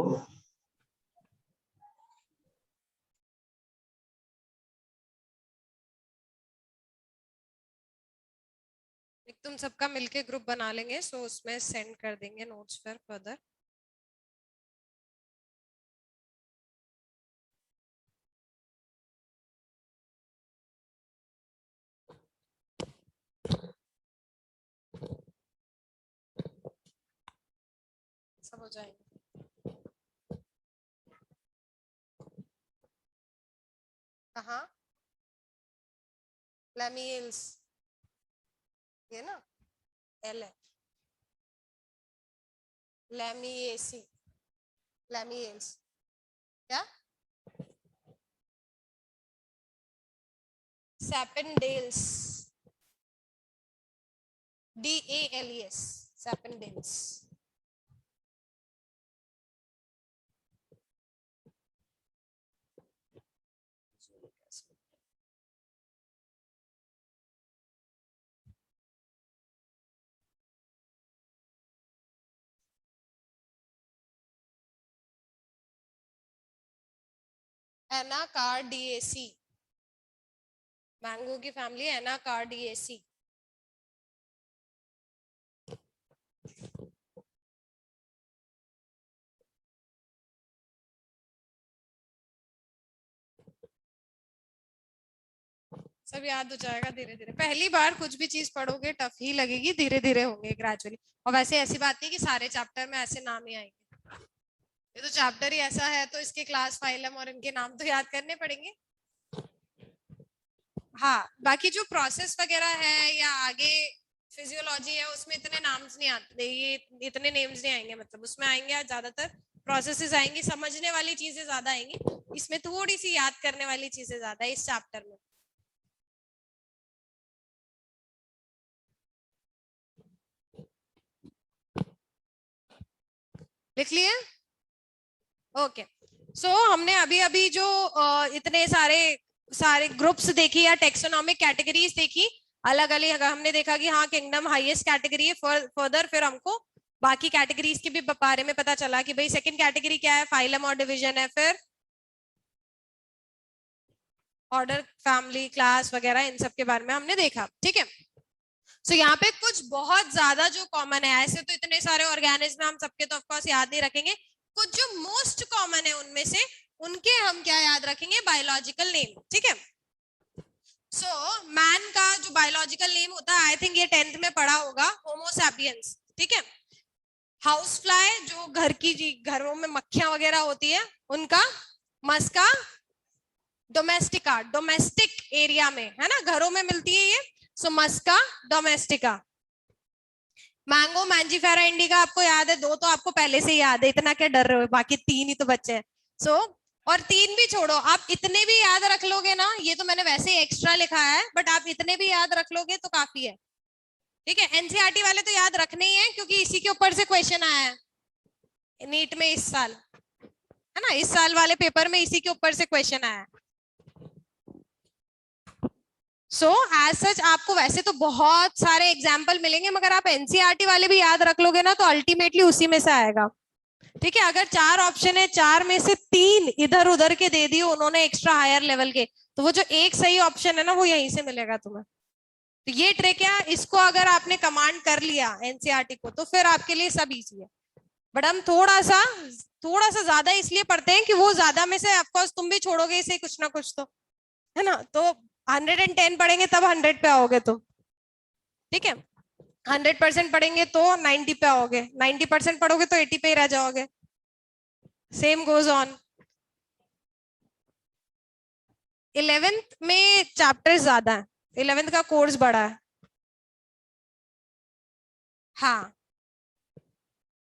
एक तुम सबका मिलके ग्रुप बना लेंगे, सो उसमें सेंड कर देंगे नोट्स फिर फर्दर। सब हो जाएंगे। कहाँ? लैमियल्स, ये ना, एल है, लैमिएसी, लैमियल्स क्या, सैपेंडेल्स, DALES, सैपेंडेल्स। एनाकार्डिएसी, मैंगो की फैमिली एनाकार्डिएसी। सब याद हो जाएगा धीरे धीरे, पहली बार कुछ भी चीज पढ़ोगे टफ ही लगेगी, धीरे धीरे होंगे ग्रेजुअली। और वैसे ऐसी बात नहीं कि सारे चैप्टर में ऐसे नाम ही आएंगे, ये तो चैप्टर ही ऐसा है तो इसके क्लास फाइलम और इनके नाम तो याद करने पड़ेंगे। हाँ, बाकी जो प्रोसेस वगैरह है या आगे फिजियोलॉजी है उसमें इतने नाम्स नहीं आते, ये इतने नेम्स नहीं आएंगे, मतलब उसमें आएंगे ज्यादातर प्रोसेसेस आएंगी, समझने वाली चीजें ज्यादा आएंगी, इसमें थोड़ी सी याद करने वाली चीजें ज्यादा है इस चैप्टर में। लिख लिए? ओके, सो हमने अभी अभी जो इतने सारे सारे ग्रुप्स देखी या टेक्सोनॉमिक कैटेगरीज देखी, अलग अलग हमने देखा कि हाँ किंगडम हाईएस्ट कैटेगरी है। फर्दर फिर हमको बाकी कैटेगरीज के भी बारे में पता चला कि भाई सेकंड कैटेगरी क्या है, फाइलम और डिवीजन है, फिर ऑर्डर, फैमिली, क्लास वगैरह, इन सब के बारे में हमने देखा। ठीक है, सो यहाँ पे कुछ बहुत ज्यादा जो कॉमन है, ऐसे तो इतने सारे ऑर्गेनिज्म हम सबके तो ऑफकोर्स याद नहीं रखेंगे, कुछ जो मोस्ट कॉमन है उनमें से उनके हम क्या याद रखेंगे, बायोलॉजिकल नेम। ठीक है, सो मैन का जो बायोलॉजिकल नेम होता है, आई थिंक ये 10th में पढ़ा होगा, होमो सैपियंस। ठीक है, हाउस फ्लाई जो घर की घरों में मक्खियां वगैरह होती है उनका, मस्का डोमेस्टिका, डोमेस्टिक एरिया में है ना, घरों में मिलती है ये, सो मस्का डोमेस्टिका। मैंगो मैंजीफेरा इंडिका आपको याद है, दो तो आपको पहले से याद है, इतना क्या डर रहे हो, बाकी 3 ही तो बच्चे हैं। सो और 3 भी छोड़ो, आप इतने भी याद रख लोगे ना, ये तो मैंने वैसे ही एक्स्ट्रा लिखा है, बट आप इतने भी याद रख लोगे तो काफी है। ठीक है, एनसीईआरटी वाले तो याद रखने ही है क्योंकि इसी के ऊपर से क्वेश्चन आया है नीट में इस साल, है ना, इस साल वाले पेपर में इसी के ऊपर से क्वेश्चन आया है। सो एज सच आपको वैसे तो बहुत सारे एग्जाम्पल मिलेंगे, मगर आप एनसीईआरटी वाले भी याद रख लोगे ना तो अल्टीमेटली उसी में से आएगा। ठीक है, अगर 4 ऑप्शन है, 4 में से 3 इधर उधर के दे दिए उन्होंने एक्स्ट्रा हायर लेवल के, तो वो जो एक सही ऑप्शन है ना वो यहीं से मिलेगा तुम्हें। तो ये ट्रिक है, इसको अगर आपने कमांड कर लिया एनसीईआरटी को तो फिर आपके लिए सब इजी है। बट हम थोड़ा सा ज्यादा इसलिए पढ़ते हैं कि वो ज्यादा में से ऑफकोर्स तुम भी छोड़ोगे इसे कुछ ना कुछ तो, है ना, तो 110 पढ़ेंगे तब 100 पे आओगे तो। ठीक है, 100% पढ़ेंगे तो 90 पे आओगे, 90% पढ़ोगे तो 80 पे ही रह जाओगे, सेम गोज ऑन। 11th में चैप्टर ज्यादा है, 11th का कोर्स बड़ा है, हाँ,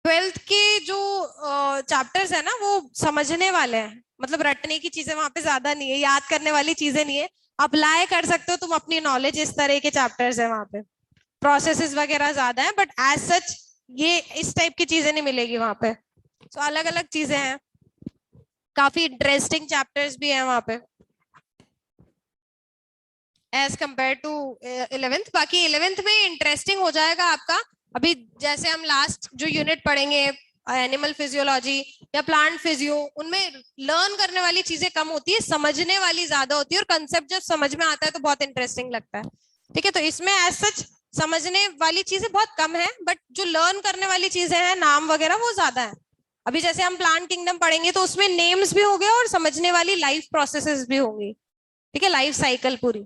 12th के जो चैप्टर्स है ना वो समझने वाले हैं, मतलब रटने की चीजें वहां पे ज्यादा नहीं है, याद करने वाली चीजें नहीं है, अप्लाई कर सकते हो तुम अपनी नॉलेज, इस तरह के चैप्टर्स है वहां पे, प्रोसेसेस वगैरह ज्यादा है, बट एज सच ये इस टाइप की चीजें नहीं मिलेगी वहां पे। तो अलग अलग चीजें हैं, काफी इंटरेस्टिंग चैप्टर्स भी हैं वहां पे एज कंपेयर टू 11th। बाकी 11th में इंटरेस्टिंग हो जाएगा आपका। अभी जैसे हम लास्ट जो यूनिट पढ़ेंगे एनिमल फिजियोलॉजी या प्लांट फिजियो, उनमें लर्न करने वाली चीजें कम होती है, समझने वाली ज्यादा होती है, और कंसेप्ट जब समझ में आता है तो बहुत इंटरेस्टिंग लगता है। ठीक है, तो इसमें एज सच समझने वाली चीजें बहुत कम है, बट जो लर्न करने वाली चीजें हैं, नाम वगैरह, वो ज्यादा है। अभी जैसे हम प्लांट किंगडम पढ़ेंगे तो उसमें नेम्स भी होंगे और समझने वाली लाइफ प्रोसेसेस भी होंगी। ठीक है, लाइफ साइकिल पूरी,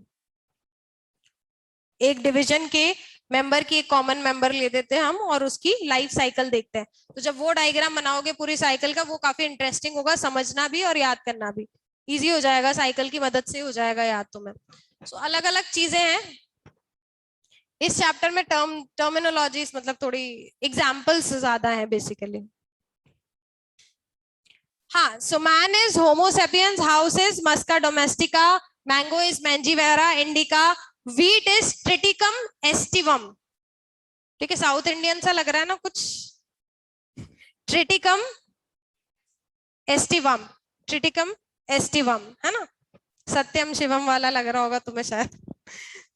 एक डिवीजन के मेंबर की एक कॉमन मेंबर ले देते हैं हम और उसकी लाइफ साइकिल देखते हैं। तो जब वो डायग्राम बनाओगे पूरी साइकिल का, वो काफी इंटरेस्टिंग होगा, समझना भी और याद करना भी इजी हो जाएगा, साइकिल की मदद से हो जाएगा याद तुम्हें। सो अलग अलग चीजें हैं इस चैप्टर में, टर्मिनोलॉजीज, मतलब थोड़ी एग्जाम्पल्स ज्यादा है बेसिकली। हाँ, so man is homo sapiens, house is musca domestica, mango is mangifera indica, wheat is triticum aestivum. ठीक है, साउथ इंडियन सा लग रहा है ना कुछ, ट्रिटिकम एस्टिवम, ट्रिटिकम एस्टिवम है ना, सत्यम शिवम वाला लग रहा होगा तुम्हें शायद।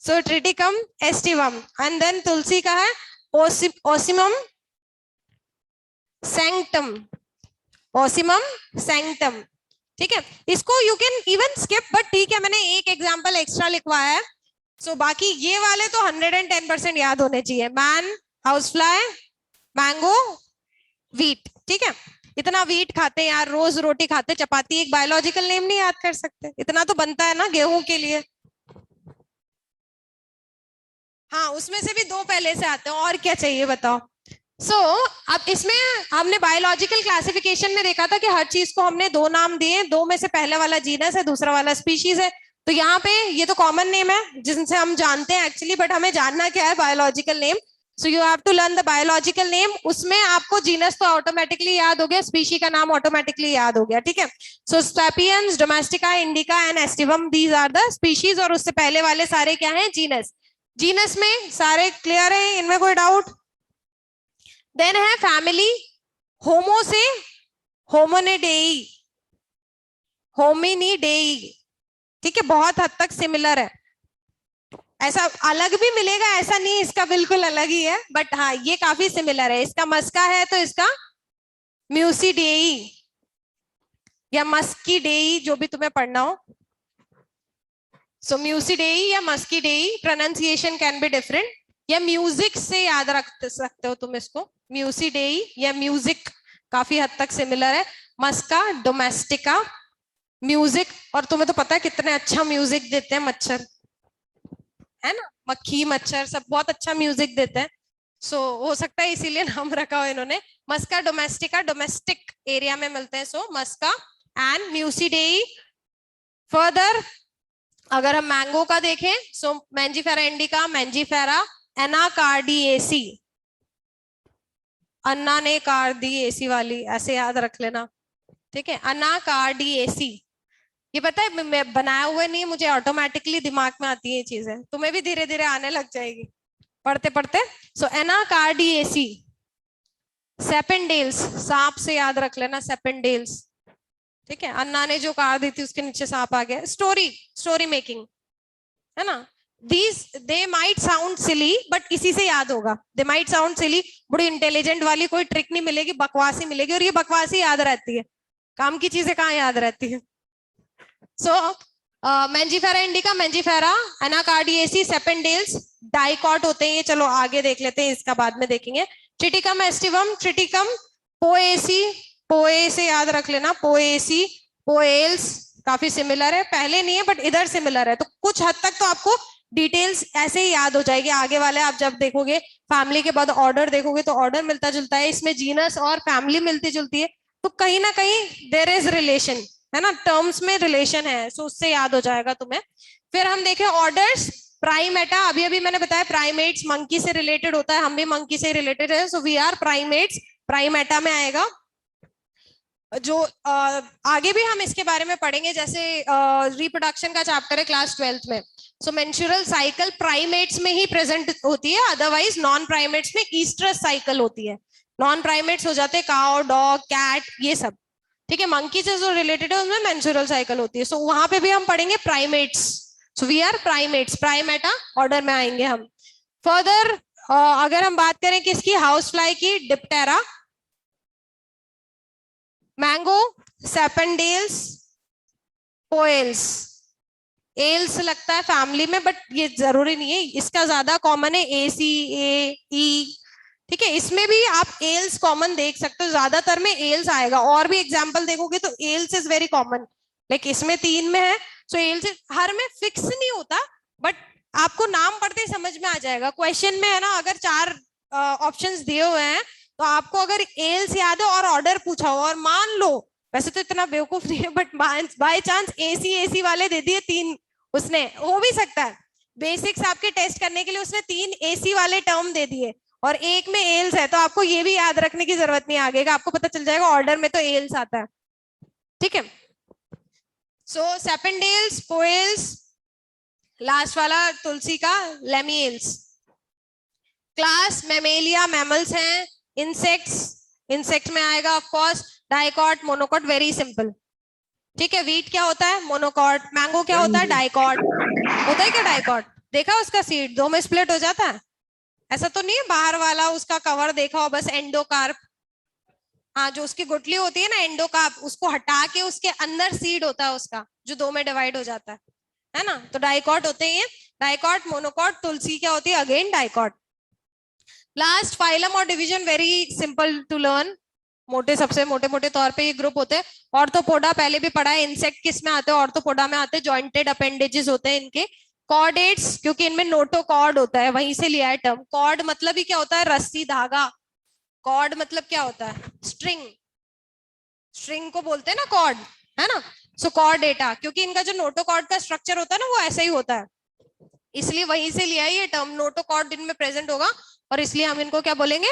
सो ट्रिटिकम एस्टिवम, एंड देन तुलसी का है ओसिमम सैंक्टम, ओसिमम सैंक्टम। ठीक है, इसको you can even skip, but ठीक है, मैंने एक एग्जांपल एक्स्ट्रा लिखवाया है। सो बाकी ये वाले तो 110% याद होने चाहिए, man, house fly, mango, wheat. ठीक है, इतना वीट खाते हैं यार, रोज रोटी खाते, चपाती, एक बायोलॉजिकल नेम नहीं याद कर सकते, इतना तो बनता है ना गेहूं के लिए। हाँ, उसमें से भी 2 पहले से आते हैं, और क्या चाहिए बताओ। सो अब इसमें हमने बायोलॉजिकल क्लासिफिकेशन में देखा था कि हर चीज को हमने 2 नाम दिए, 2 में से पहले वाला जीनस है, दूसरा वाला स्पीशीज है। तो यहाँ पे ये तो कॉमन नेम है जिनसे हम जानते हैं एक्चुअली, बट हमें जानना क्या है, biological name. So you have to learn the biological name. उसमें आपको जीनस तो ऑटोमेटिकली याद हो गया, स्पीशी का नाम ऑटोमेटिकली याद हो गया। ठीक है, so sapiens, domestica, indica and aestivum, these are the species, और उससे पहले वाले सारे क्या है, जीनस। जीनस में सारे क्लियर है, इनमें कोई डाउट? देन है फैमिली, होमो से होमोनिडेई, होमिनिडेई। ठीक है, बहुत हद तक सिमिलर है, ऐसा अलग भी मिलेगा ऐसा नहीं, इसका बिल्कुल अलग ही है, बट हाँ ये काफी सिमिलर है। इसका मस्का है तो इसका म्यूसिडेई या मस्कीडेई, जो भी तुम्हें पढ़ना हो। सो म्यूसिडेई या मस्कीडेई, प्रोनाउंसिएशन कैन बी डिफरेंट, या म्यूजिक से याद रख सकते हो तुम इसको, म्यूसिडेई या म्यूजिक, काफी हद तक सिमिलर है। मस्का, डोमेस्टिका, म्यूजिक, और तुम्हें तो पता है कितने अच्छा म्यूजिक देते हैं मच्छर, है ना, मक्खी मच्छर सब बहुत अच्छा म्यूजिक देते हैं। सो हो सकता है इसीलिए नाम रखा हो इन्होंने। मस्का डोमेस्टिका, डोमेस्टिक एरिया में मिलते हैं, सो मस्का एंड म्यूसिडेई। फर्दर अगर हम मैंगो का देखें, सो मैंजीफेरा इंडिका, मैंजीफेरा एनाकार्डिएसी, अन्ना ने कार दी एसी वाली, ऐसे याद रख लेना। ठीक है, अनाकार्डिएसी, ये पता है मैं बनाया हुआ नहीं, मुझे ऑटोमेटिकली दिमाग में आती है ये चीजें, तुम्हें भी धीरे धीरे आने लग जाएगी पढ़ते पढ़ते। सो एनाकार्डिएसी, सेपेंडेल्स, सांप से याद रख लेना, सेपेंडेल्स। ठीक है, अन्ना ने जो कार दी थी उसके नीचे सांप आ गया। स्टोरी मेकिंग है ना, these they might sound silly but इसी से याद होगा, they might sound silly, बड़ी इंटेलिजेंट वाली कोई ट्रिक नहीं मिलेगी, बकवासी मिलेगी, और ये बकवासी याद रहती है, काम की चीजें कहाँ याद रहती है। सो Mangifera indica, Mangifera Anacardiaceae, सेपेंडेल्स, dicot होते हैं ये, चलो आगे देख लेते हैं, इसका बाद में देखेंगे। ट्रिटिकम एस्टिवम, ट्रिटिकम पोएसी, पोए से याद रख लेना, पोएसी, पोएल्स, काफी सिमिलर है, पहले नहीं है बट इधर सिमिलर है, तो कुछ हद तक तो आपको डिटेल्स ऐसे ही याद हो जाएगी। आगे वाले आप जब देखोगे, फैमिली के बाद ऑर्डर देखोगे तो ऑर्डर मिलता जुलता है, इसमें जीनस और फैमिली मिलती जुलती है, तो कहीं ना कहीं देयर इज रिलेशन, है ना, टर्म्स में रिलेशन है, सो उससे याद हो जाएगा तुम्हें। फिर हम देखें ऑर्डर्स, प्राइमेटा, अभी अभी मैंने बताया प्राइमेट्स मंकी से रिलेटेड होता है, हम भी मंकी से रिलेटेड है, so we are primates, primata में आएगा। जो आगे भी हम इसके बारे में पढ़ेंगे, जैसे रिप्रोडक्शन का चैप्टर है क्लास 12th में। सो मेंस्ट्रुअल साइकिल प्राइमेट्स में ही प्रेजेंट होती है, अदरवाइज नॉन प्राइमेट्स में ईस्ट्रस साइकिल होती है। नॉन प्राइमेट्स हो जाते हैं काउ, डॉग, कैट, ये सब, ठीक है। मंकी से जो रिलेटेड है उसमें मेंस्ट्रुअल साइकिल होती है। सो वहां पे भी हम पढ़ेंगे primates. So we are primates, primata order में आएंगे हम। फर्दर अगर हम बात करें किसकी, हाउस फ्लाई की, डिप्टेरा, मैंगो, सेपेंडेल्स, पोएल्स। एल्स लगता है फैमिली में, बट ये जरूरी नहीं है, इसका ज्यादा कॉमन है AC, A, E, ठीक है। इसमें भी आप एल्स कॉमन देख सकते हो, ज्यादातर में एल्स आएगा, और भी एग्जाम्पल देखोगे तो else is very common, like इसमें 3 में है। सो एल्स हर में फिक्स नहीं होता, बट आपको नाम पढ़ते ही समझ में आ जाएगा। क्वेश्चन में है ना, अगर 4 ऑप्शंस दिए हुए हैं, तो आपको अगर एल्स याद है और ऑर्डर पूछा हो, और मान लो, वैसे तो इतना बेवकूफ नहीं है, बट बाय चांस AC वाले दे दिए 3, उसने, हो भी सकता है, बेसिक्स आपके टेस्ट करने के लिए उसने 3 AC वाले टर्म दे दिए और एक में एल्स है, तो आपको ये भी याद रखने की जरूरत नहीं, आगे का आपको पता चल जाएगा, ऑर्डर में तो एल्स आता है, ठीक है। सो सेपेंडेल्स, पोएल्स, लास्ट वाला तुलसी का लेमिएल्स। क्लास मैमेलिया, मैमल्स हैं। इंसेक्ट्स, इंसेक्ट में आएगा of course dicot, monocot, very simple, ठीक है। वीट क्या होता है, मोनोकॉट। मैंगो क्या होता है, डाइकॉट होता है क्या, डाइकॉट देखा उसका सीड 2 में स्प्लिट हो जाता है, ऐसा तो नहीं है बाहर वाला उसका कवर देखा हो बस, एंडोकार्प, हाँ, जो उसकी गुठली होती है ना एंडोकार्प, उसको हटा के उसके अंदर सीड होता है उसका, जो 2 में डिवाइड हो जाता है ना, तो डाइकॉट होते हैं। डाइकॉट, मोनोकॉट, तुलसी क्या होती है, अगेन डाइकॉट। लास्ट फाइलम और division, very simple to learn, मोटे, सबसे मोटे मोटे तौर पे ये ग्रुप होते हैं। ऑर्थोपोडा पहले भी पढ़ा है, इंसेक्ट किस में आते हैं, ऑर्थोपोडा में आते हैं, जॉइंटेड अपेंडेजेस होते हैं इनके। कॉर्डेट्स, क्योंकि इनमें नोटोकॉर्ड होता है, वहीं से लिया है टर्म। कॉर्ड मतलब ही क्या होता है, रस्सी, धागा। कॉर्ड मतलब क्या होता है, स्ट्रिंग, स्ट्रिंग को बोलते हैं ना कॉर्ड, है ना। सो कॉर्डेटा, क्योंकि इनका जो नोटोकॉर्ड का स्ट्रक्चर होता है ना वो ऐसा ही होता है, इसलिए वहीं से लिया है ये टर्म, नोटोकॉर्ड इनमें प्रेजेंट होगा, और इसलिए हम इनको क्या बोलेंगे,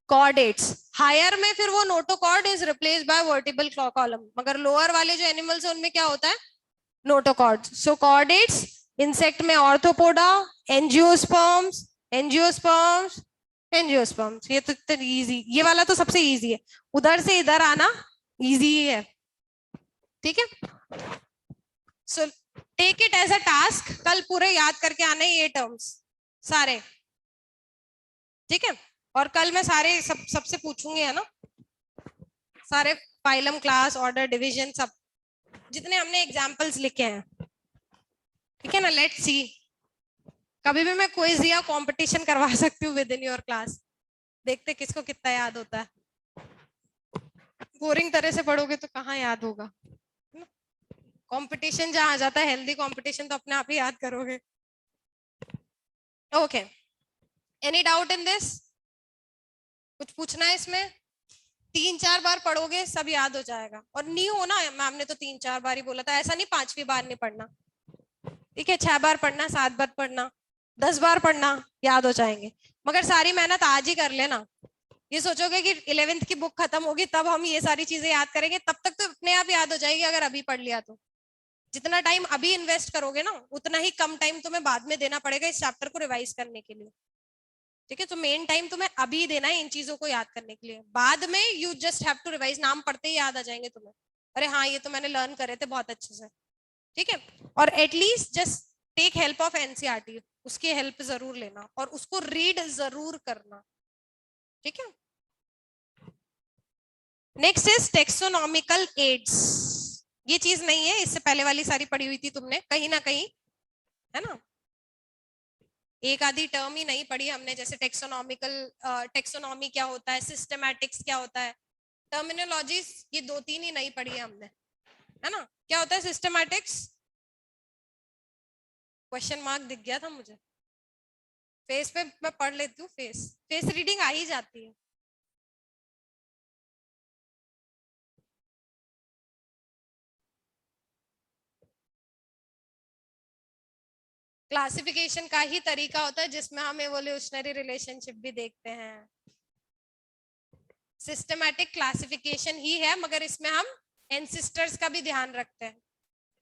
कॉर्डेट्स। हायर में फिर वो notochord is replaced by vertebral column, मगर लोअर वाले जो एनिमल्स है उनमें क्या होता है, नोटोकॉर्ड। सो कॉर्डेट्स। इंसेक्ट में ऑर्थोपोडा, एंजियोस्पर्म्स, एंजियोस्पर्म्स, एंजियोस्पर्म्स, ये तो इजी, ये वाला तो सबसे इजी है, उधर से इधर आना इजी ही है, ठीक है। So take it as a task, कल पूरे याद करके आना है ये टर्म्स सारे, ठीक है। और कल मैं सारे सबसे पूछूंगी, है ना, सारे फाइलम, क्लास, ऑर्डर, डिवीजन, सब जितने हमने एग्जांपल्स लिखे हैं, ठीक है ना। लेट्स सी, कभी भी मैं क्विज या कंपटीशन करवा सकती हूँ विद इन योर क्लास, देखते किसको कितना याद होता है। बोरिंग तरह से पढ़ोगे तो कहाँ याद होगा, कंपटीशन जहां आ जाता है, हेल्दी कंपटीशन, तो अपने आप ही याद करोगे। Okay, any doubt in this, कुछ पूछना है इसमें? 3-4 बार पढ़ोगे सब याद हो जाएगा, और नहीं हो ना, मैम ने तो 3-4 बार ही बोला था, ऐसा नहीं 5वीं बार नहीं पढ़ना, ठीक है। 6 बार पढ़ना, 7 बार पढ़ना, 10 बार पढ़ना, याद हो जाएंगे। मगर सारी मेहनत आज ही कर लेना, ये सोचोगे कि 11th की बुक खत्म होगी तब हम ये सारी चीजें याद करेंगे, तब तक तो अपने आप याद हो जाएगी अगर अभी पढ़ लिया तो। जितना टाइम अभी इन्वेस्ट करोगे ना, उतना ही कम टाइम तुम्हें बाद में देना पड़ेगा इस चैप्टर को रिवाइज करने के लिए, ठीक है। तो मेन टाइम तुम्हें अभी देना है इन चीजों को याद करने के लिए, बाद में you just have to revise, नाम पढ़ते ही याद आ जाएंगे तुम्हें, अरे हाँ ये तो मैंने लर्न करे थे बहुत अच्छे से, ठीक है। और at least just take help of NCERT, उसकी हेल्प जरूर लेना और उसको रीड जरूर करना, ठीक है। नेक्स्ट इज टेक्सोनॉमिकल एड्स, ये चीज नहीं है, इससे पहले वाली सारी पढ़ी हुई थी तुमने कहीं ना कहीं, है ना, एक आधी टर्म ही नहीं पढ़ी हमने, जैसे टेक्सोनॉमिकल, टेक्सोनॉमी क्या होता है, सिस्टमैटिक्स क्या होता है, टर्मिनोलॉजीज ये 2-3 ही नहीं पढ़ी है हमने, है ना। क्या होता है सिस्टमैटिक्स, क्वेश्चन मार्क दिख गया था मुझे, फेस पे मैं पढ़ लेती हूँ, फेस फेस रीडिंग आ ही जाती है। क्लासिफिकेशन का ही तरीका होता है जिसमें हम एवोल्यूशनरी रिलेशनशिप भी देखते हैं। सिस्टमैटिक क्लासिफिकेशन ही है, मगर इसमें हम एंसिस्टर्स का भी ध्यान रखते हैं।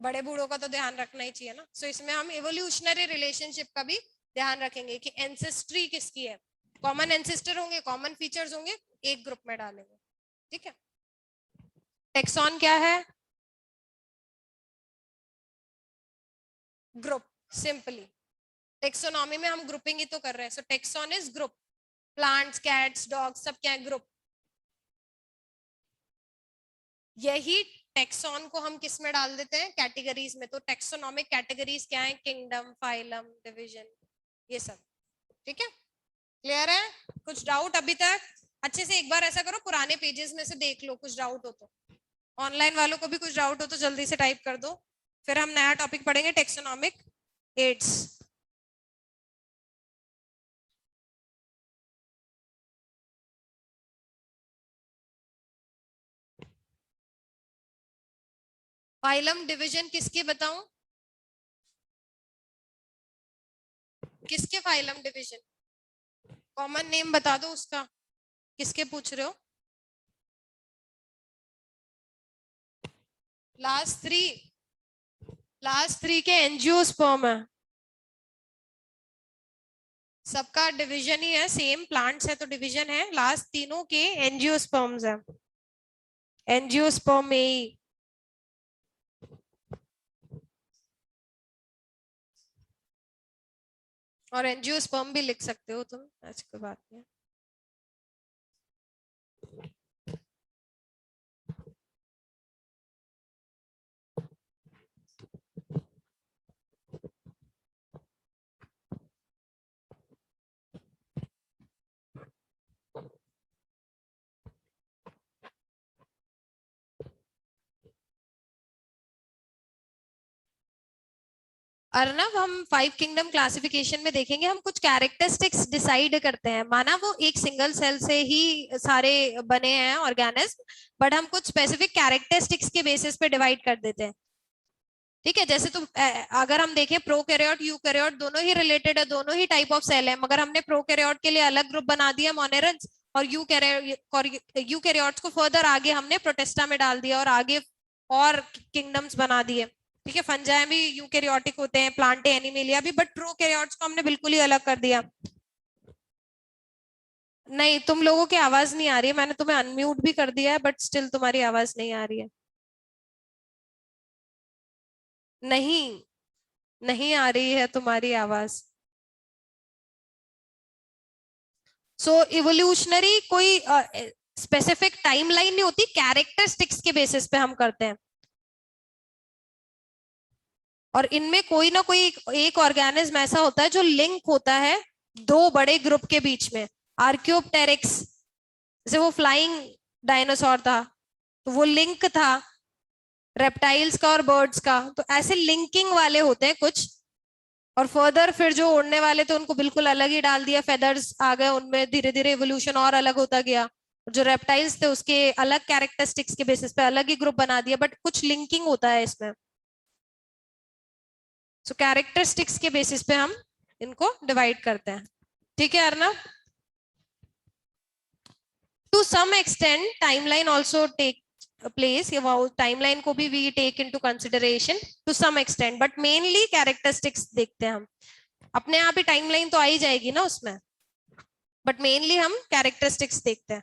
बड़े बूढ़ों का तो ध्यान रखना ही चाहिए ना। सो इसमें हम एवोल्यूशनरी रिलेशनशिप का भी ध्यान रखेंगे कि एंसेस्ट्री किसकी है, कॉमन एंसेस्टर होंगे, कॉमन फीचर्स होंगे, एक ग्रुप में डालेंगे। ठीक है। टेक्सॉन क्या है? ग्रुप। सिंपली टेक्सोनॉमी में हम ग्रुपिंग ही तो कर रहे हैं। So taxon is group. Plants, cats, dogs सब क्या है? ग्रुप। यही टेक्सॉन को हम किस में डाल देते हैं? कैटेगरीज में। तो टेक्सोनॉमिक कैटेगरीज क्या है? किंगडम, फाइलम, डिवीजन, ये सब। ठीक है, क्लियर है? कुछ डाउट अभी तक? अच्छे से एक बार ऐसा करो, पुराने पेजेस में से देख लो, कुछ डाउट हो तो। ऑनलाइन वालों को भी कुछ डाउट हो तो जल्दी से टाइप कर दो, फिर हम नया टॉपिक पढ़ेंगे, टेक्सोनॉमिक एड्स। फाइलम डिवीजन किसके बताऊं? किसके फाइलम डिवीजन? कॉमन नेम बता दो उसका। किसके पूछ रहे हो? लास्ट थ्री के एंजियोस्पर्म है। सबका डिवीजन ही है, सेम प्लांट्स है तो डिवीजन है। लास्ट तीनों के एंजियोस्पर्म्स है। एंजियोस्पर्म में और एंजियोस्पर्म भी लिख सकते हो तुम, ऐसी कोई बात नहीं। अर्नव, हम 5 किंगडम क्लासिफिकेशन में देखेंगे, हम कुछ कैरेक्टरिस्टिक्स डिसाइड करते हैं। माना वो एक सिंगल सेल से ही सारे बने हैं ऑर्गेनिज्म, बट हम कुछ स्पेसिफिक कैरेक्टरिस्टिक्स के बेसिस पे डिवाइड कर देते हैं। ठीक है, जैसे तुम अगर हम देखें प्रोकैरियोट यूकैरियोट दोनों ही रिलेटेड है, दोनों ही टाइप ऑफ सेल है, मगर हमने प्रोकैरियोट के लिए अलग ग्रुप बना दिया मोनेरन्स, और यूकैरियोट्स को फर्दर आगे हमने प्रोटिस्टा में डाल दिया और आगे और किंगडम्स बना दिए। ठीक है, फंजाई भी यूकैरियोटिक होते हैं, प्लांटे, एनिमेलिया भी, बट प्रोकैरियोट्स को हमने बिल्कुल ही अलग कर दिया। नहीं, तुम लोगों की आवाज नहीं आ रही है, मैंने तुम्हें अनम्यूट भी कर दिया है, बट स्टिल तुम्हारी आवाज नहीं आ रही है। नहीं, नहीं आ रही है तुम्हारी आवाज। सो इवोल्यूशनरी कोई स्पेसिफिक टाइमलाइन नहीं होती, कैरेक्टरिस्टिक्स के बेसिस पे हम करते हैं। और इनमें कोई ना कोई एक ऑर्गेनिज्म ऐसा होता है जो लिंक होता है दो बड़े ग्रुप के बीच में। आर्क्योप्टेरिक्स, जैसे वो फ्लाइंग डायनासोर था तो वो लिंक था रेप्टाइल्स का और बर्ड्स का, तो ऐसे लिंकिंग वाले होते हैं कुछ। और फर्दर फिर जो उड़ने वाले थे उनको बिल्कुल अलग ही डाल दिया, फेदर्स आ गए उनमें, धीरे धीरे इवोल्यूशन और अलग होता गया। जो रेप्टाइल्स थे उसके अलग कैरेक्टरिस्टिक्स के बेसिस पे अलग ही ग्रुप बना दिया, बट कुछ लिंकिंग होता है इसमें। सो कैरेक्टरिस्टिक्स के बेसिस पे हम इनको डिवाइड करते हैं। ठीक है Arnav? To some extent timeline also take place, timeline को भी we take into consideration to some extent, but mainly characteristics देखते हैं हम। अपने आप ही टाइमलाइन तो आ ही जाएगी ना उसमें, बट मेनली हम कैरेक्टरिस्टिक्स देखते हैं।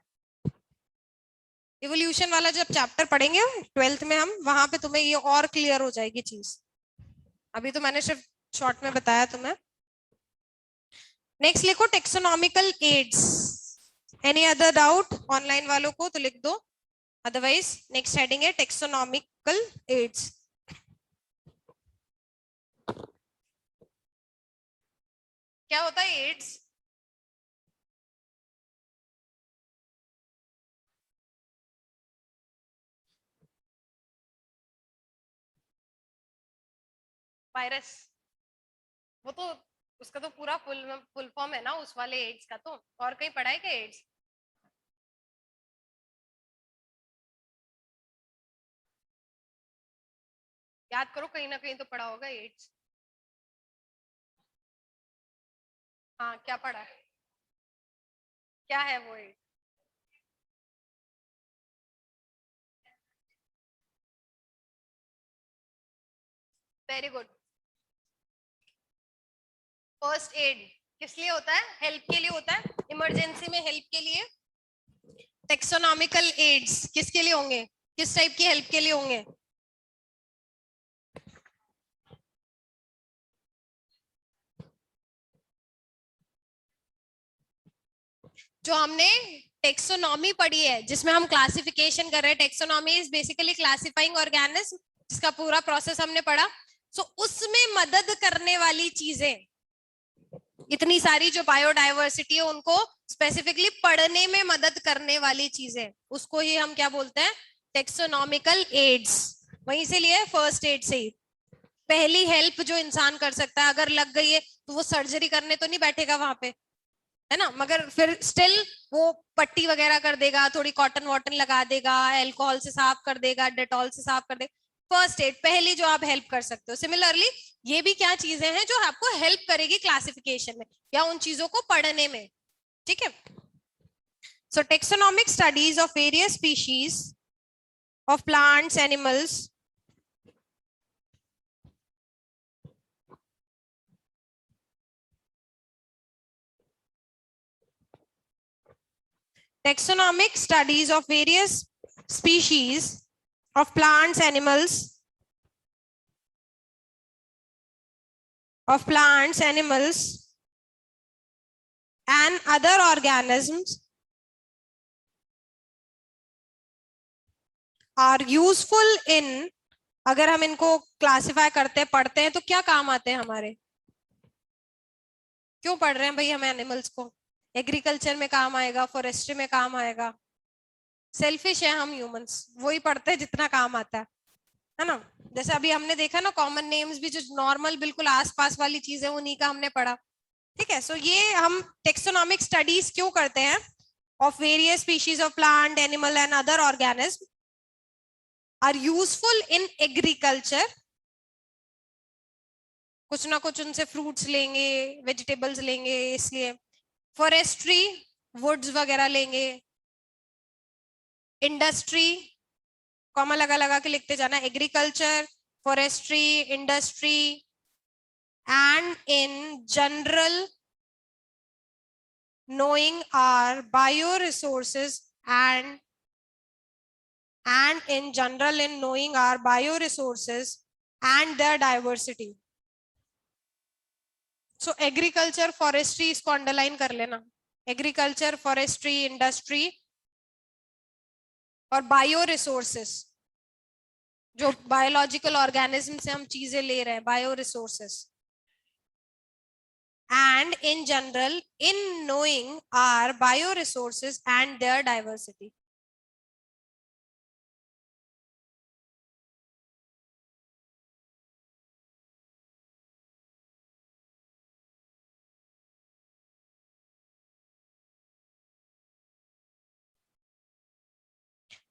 इवोल्यूशन वाला जब चैप्टर पढ़ेंगे 12th में हम, वहां पे तुम्हें ये और क्लियर हो जाएगी चीज। अभी तो मैंने सिर्फ शॉर्ट में बताया तुम्हें। नेक्स्ट लिखो taxonomical aids. Any other doubt online वालों को तो लिख दो, अदरवाइज नेक्स्ट हेडिंग है टेक्सोनॉमिकल एड्स। क्या होता है एड्स? वायरस। वो तो उसका तो पूरा फुल फॉर्म है ना उस वाले एड्स का, तो और कहीं पढ़ा है क्या एड्स? याद करो, कहीं ना कहीं तो पढ़ा होगा एड्स। हाँ क्या पढ़ा है, क्या है वो aid? Very good. First aid किस लिए होता है? हेल्प के लिए होता है, इमरजेंसी में हेल्प के लिए। टेक्सोनॉमिकल एड्स किसके लिए होंगे, किस टाइप की हेल्प के लिए होंगे? जो हमने टेक्सोनॉमी पढ़ी है, जिसमें हम क्लासिफिकेशन कर रहे हैं, taxonomy is basically classifying organism, जिसका पूरा प्रोसेस हमने पढ़ा। सो उसमें मदद करने वाली चीजें, इतनी सारी जो बायोडायवर्सिटी है उनको स्पेसिफिकली पढ़ने में मदद करने वाली चीजें, उसको ही हम क्या बोलते हैं? Taxonomical aids. वहीं से लिए फर्स्ट एड से ही, पहली हेल्प जो इंसान कर सकता है। अगर लग गई है तो वो सर्जरी करने तो नहीं बैठेगा वहां पे, है ना, मगर फिर स्टिल वो पट्टी वगैरह कर देगा, थोड़ी कॉटन वॉटन लगा देगा, अल्कोहल से साफ कर देगा, डेटॉल से साफ कर देगा। फर्स्ट एड पहली जो आप हेल्प कर सकते हो। सिमिलरली ये भी क्या चीजें हैं जो आपको हेल्प करेगी क्लासिफिकेशन में या उन चीजों को पढ़ने में, ठीक है। So taxonomic studies of various species of plants animals taxonomic studies of various species of plants, animals, and other organisms are useful in, अगर हम इनको क्लासिफाई करते हैं, पढ़ते हैं तो क्या काम आते हैं हमारे? क्यों पढ़ रहे हैं भाई हम एनिमल्स को? एग्रीकल्चर में काम आएगा, फॉरेस्ट्री में काम आएगा। सेल्फिश है हम ह्यूमंस, वही पढ़ते हैं जितना काम आता है ना। जैसे अभी हमने देखा ना, कॉमन नेम्स भी जो नॉर्मल बिल्कुल आसपास वाली चीजें, उन्हीं का हमने पढ़ा, ठीक है। सो ये हम टेक्सोनॉमिक स्टडीज क्यों करते हैं? Of various species of plant, animal and other organism are useful in agriculture. कुछ ना कुछ उनसे फ्रूट्स लेंगे, वेजिटेबल्स लेंगे, इसलिए। फॉरेस्ट्री, वुड्स वगैरह लेंगे। इंडस्ट्री, कॉमा लगा लगा के लिखते जाना, agriculture, forestry, industry, and in general knowing our bioresources and in general in knowing our bioresources and their diversity. So agriculture, forestry इसको अंडरलाइन कर लेना, एग्रीकल्चर, फॉरेस्ट्री, इंडस्ट्री और बायो रिसोर्सेस, जो बायोलॉजिकल ऑर्गेनिज्म से हम चीजें ले रहे हैं, bio resources. And in general in knowing our bioresources and their diversity.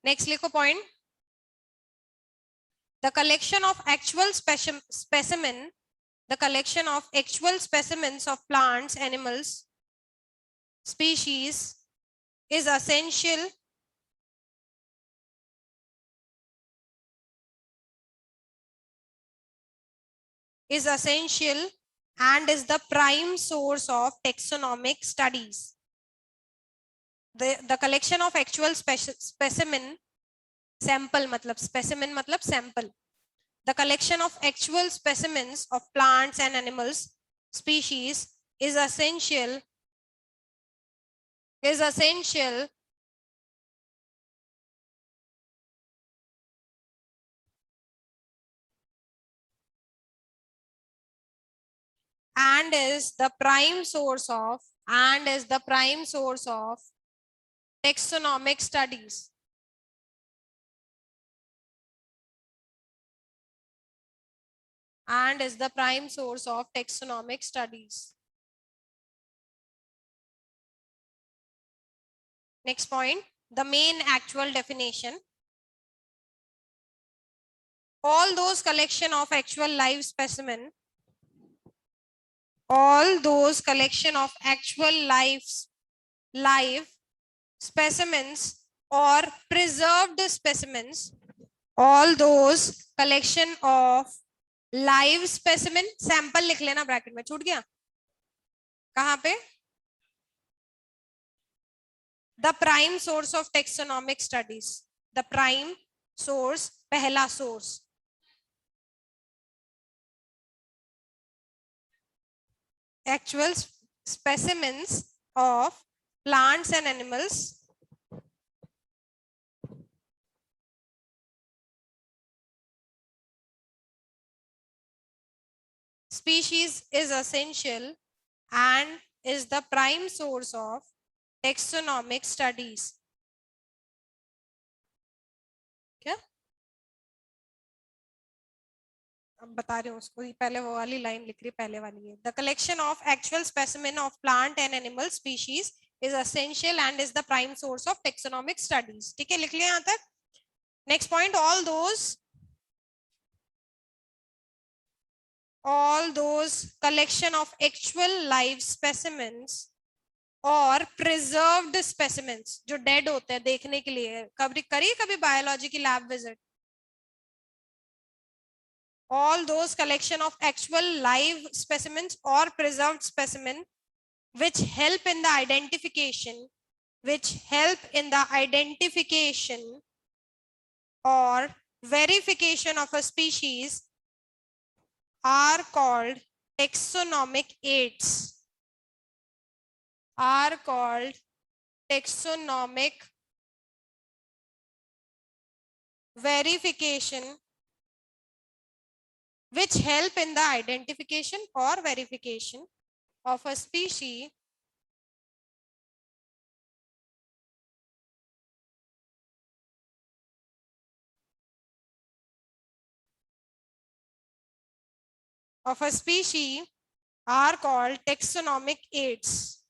Next लिखो point. The collection of actual specimen, the collection of actual specimens of plants, animals, species is essential and is the prime source of taxonomic studies. The collection of actual specimen, sample matlab specimen matlab sample. The collection of actual specimens of plants and animals species is essential and is the prime source of taxonomic studies. And is the prime source of taxonomic studies. Next point, the main actual definition. All those collection of actual live specimen all those collection of actual live specimens or preserved specimens, all those collection of live specimen, sample लिख लेना bracket में, छूट गया कहां पे, the prime source of taxonomic studies, the prime source, पहला source, actual specimens of plants and animals species is essential and is the prime source of taxonomic studies. क्या अब बता रहे हो उसको, पहले वो वाली लाइन लिख रही, पहले वाली है, the collection of actual specimen of plant and animal species is essential and is the prime source of taxonomic studies. ठीक है, लिख लिया यहां तक. Next point, all those collection of actual live specimens और preserved specimens जो dead होते हैं देखने के लिए, कभी बायोलॉजी की lab visit, all those collection of actual live specimens or preserved specimen which help in the identification or verification of a species are called taxonomic aids, are called taxonomic verification, which help in the identification or verification of a species are called taxonomic aids,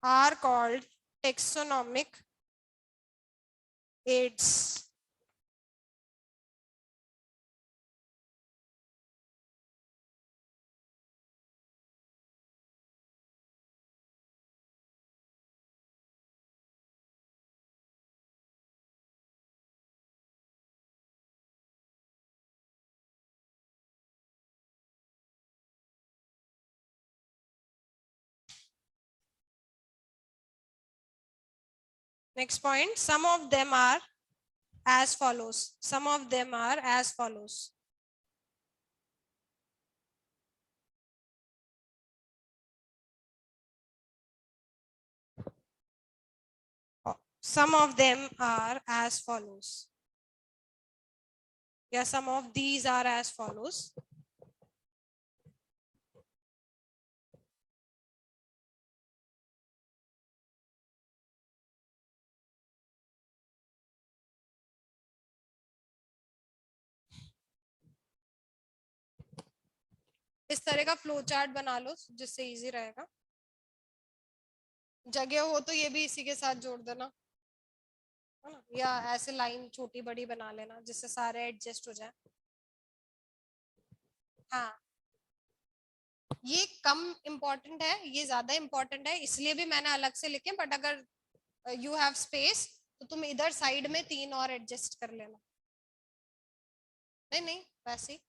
are called taxonomic aids. Next point, some of them are as follows. Some of them are as follows. Some of them are as follows. Yeah, some of these are as follows. इस तरह का flow chart बना लो जिससे easy रहेगा. जगह हो तो ये भी इसी के साथ जोड़ देना, है ना, या ऐसे लाइन छोटी बड़ी बना लेना जिससे सारे एडजस्ट हो जाए. हाँ, ये कम इम्पोर्टेंट है, ये ज्यादा इम्पोर्टेंट है, इसलिए भी मैंने अलग से लिखे. बट अगर यू हैव स्पेस तो तुम इधर साइड में 3 और एडजस्ट कर लेना. नहीं वैसे ही.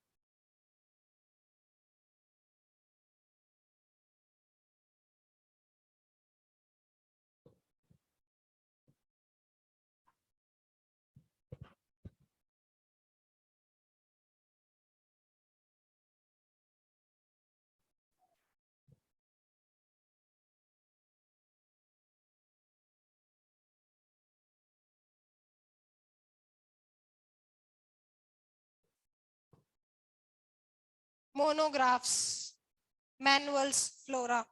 Monographs, manuals, flora.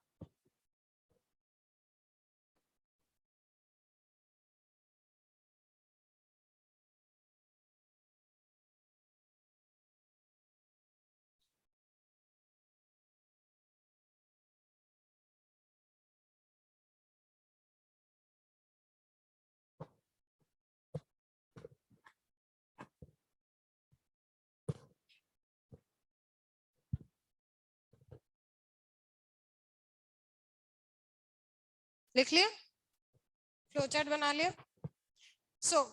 लिख लिया, फ्लो चार्ट बना लिया। सो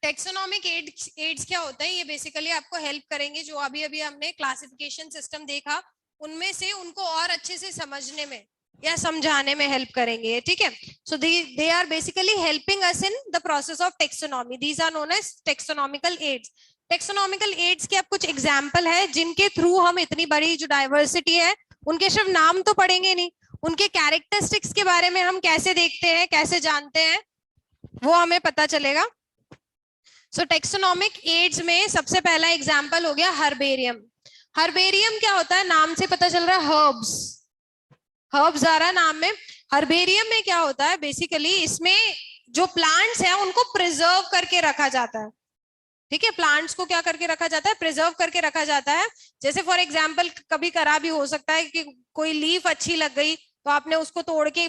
टेक्सोनॉमिक एड्स क्या होता है, ये बेसिकली आपको हेल्प करेंगे, जो अभी अभी हमने क्लासिफिकेशन सिस्टम देखा उनमें से उनको और अच्छे से समझने में या समझाने में हेल्प करेंगे, ठीक है। So they are basically helping us in the process of taxonomy, these are known as taxonomical aids. Taxonomical aids के अब कुछ एग्जाम्पल है जिनके थ्रू हम इतनी बड़ी जो डाइवर्सिटी है उनके सिर्फ नाम तो पढ़ेंगे नहीं, उनके कैरेक्टरिस्टिक्स के बारे में हम कैसे देखते हैं, कैसे जानते हैं, वो हमें पता चलेगा। सो टेक्सोनॉमिक एड्स में सबसे पहला एग्जाम्पल हो गया हर्बेरियम। हर्बेरियम क्या होता है, नाम से पता चल रहा है, हर्ब्स, हर्ब्स आ रहा है नाम में। हर्बेरियम में क्या होता है, बेसिकली इसमें जो प्लांट्स हैं उनको प्रिजर्व करके रखा जाता है, ठीक है। प्लांट्स को क्या करके रखा जाता है, प्रिजर्व करके रखा जाता है। जैसे फॉर एग्जाम्पल कभी करा भी हो सकता है कि कोई लीफ अच्छी लग गई तो आपने उसको तोड़ के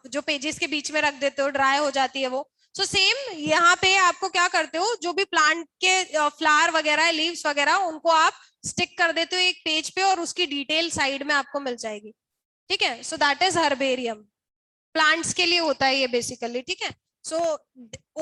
जो पेजेस के बीच में रख देते हो, ड्राई हो जाती है वो। सो सेम यहाँ पे आपको क्या करते हो, जो भी प्लांट के फ्लावर वगैरह, लीव्स वगैरह, उनको आप स्टिक कर देते हो एक पेज पे और उसकी डिटेल साइड में आपको मिल जाएगी, ठीक है। So that is herbarium, plants के लिए होता है ये बेसिकली, ठीक है। So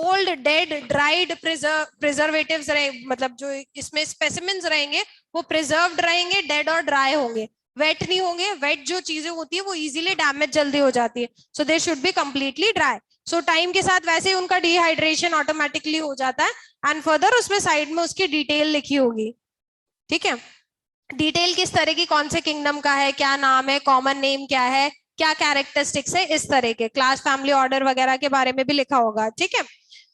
old, dead, dried preservatives मतलब जो इसमें स्पेसिमेंस रहेंगे वो प्रिजर्व्ड रहेंगे, डेड और ड्राई होंगे, वेट नहीं होंगे। वेट जो चीजें होती है वो इजीली डैमेज जल्दी हो जाती है, so they should be completely dry. So time के साथ वैसे ही उनका डिहाइड्रेशन ऑटोमेटिकली हो जाता है एंड फर्दर उसमें साइड में उसकी डिटेल लिखी होगी, ठीक है। डिटेल किस तरह की, कौन से किंगडम का है, क्या नाम है, कॉमन नेम क्या है, क्या कैरेक्टरिस्टिक्स है, इस तरह के क्लास, फैमिली, ऑर्डर वगैरह के बारे में भी लिखा होगा, ठीक है।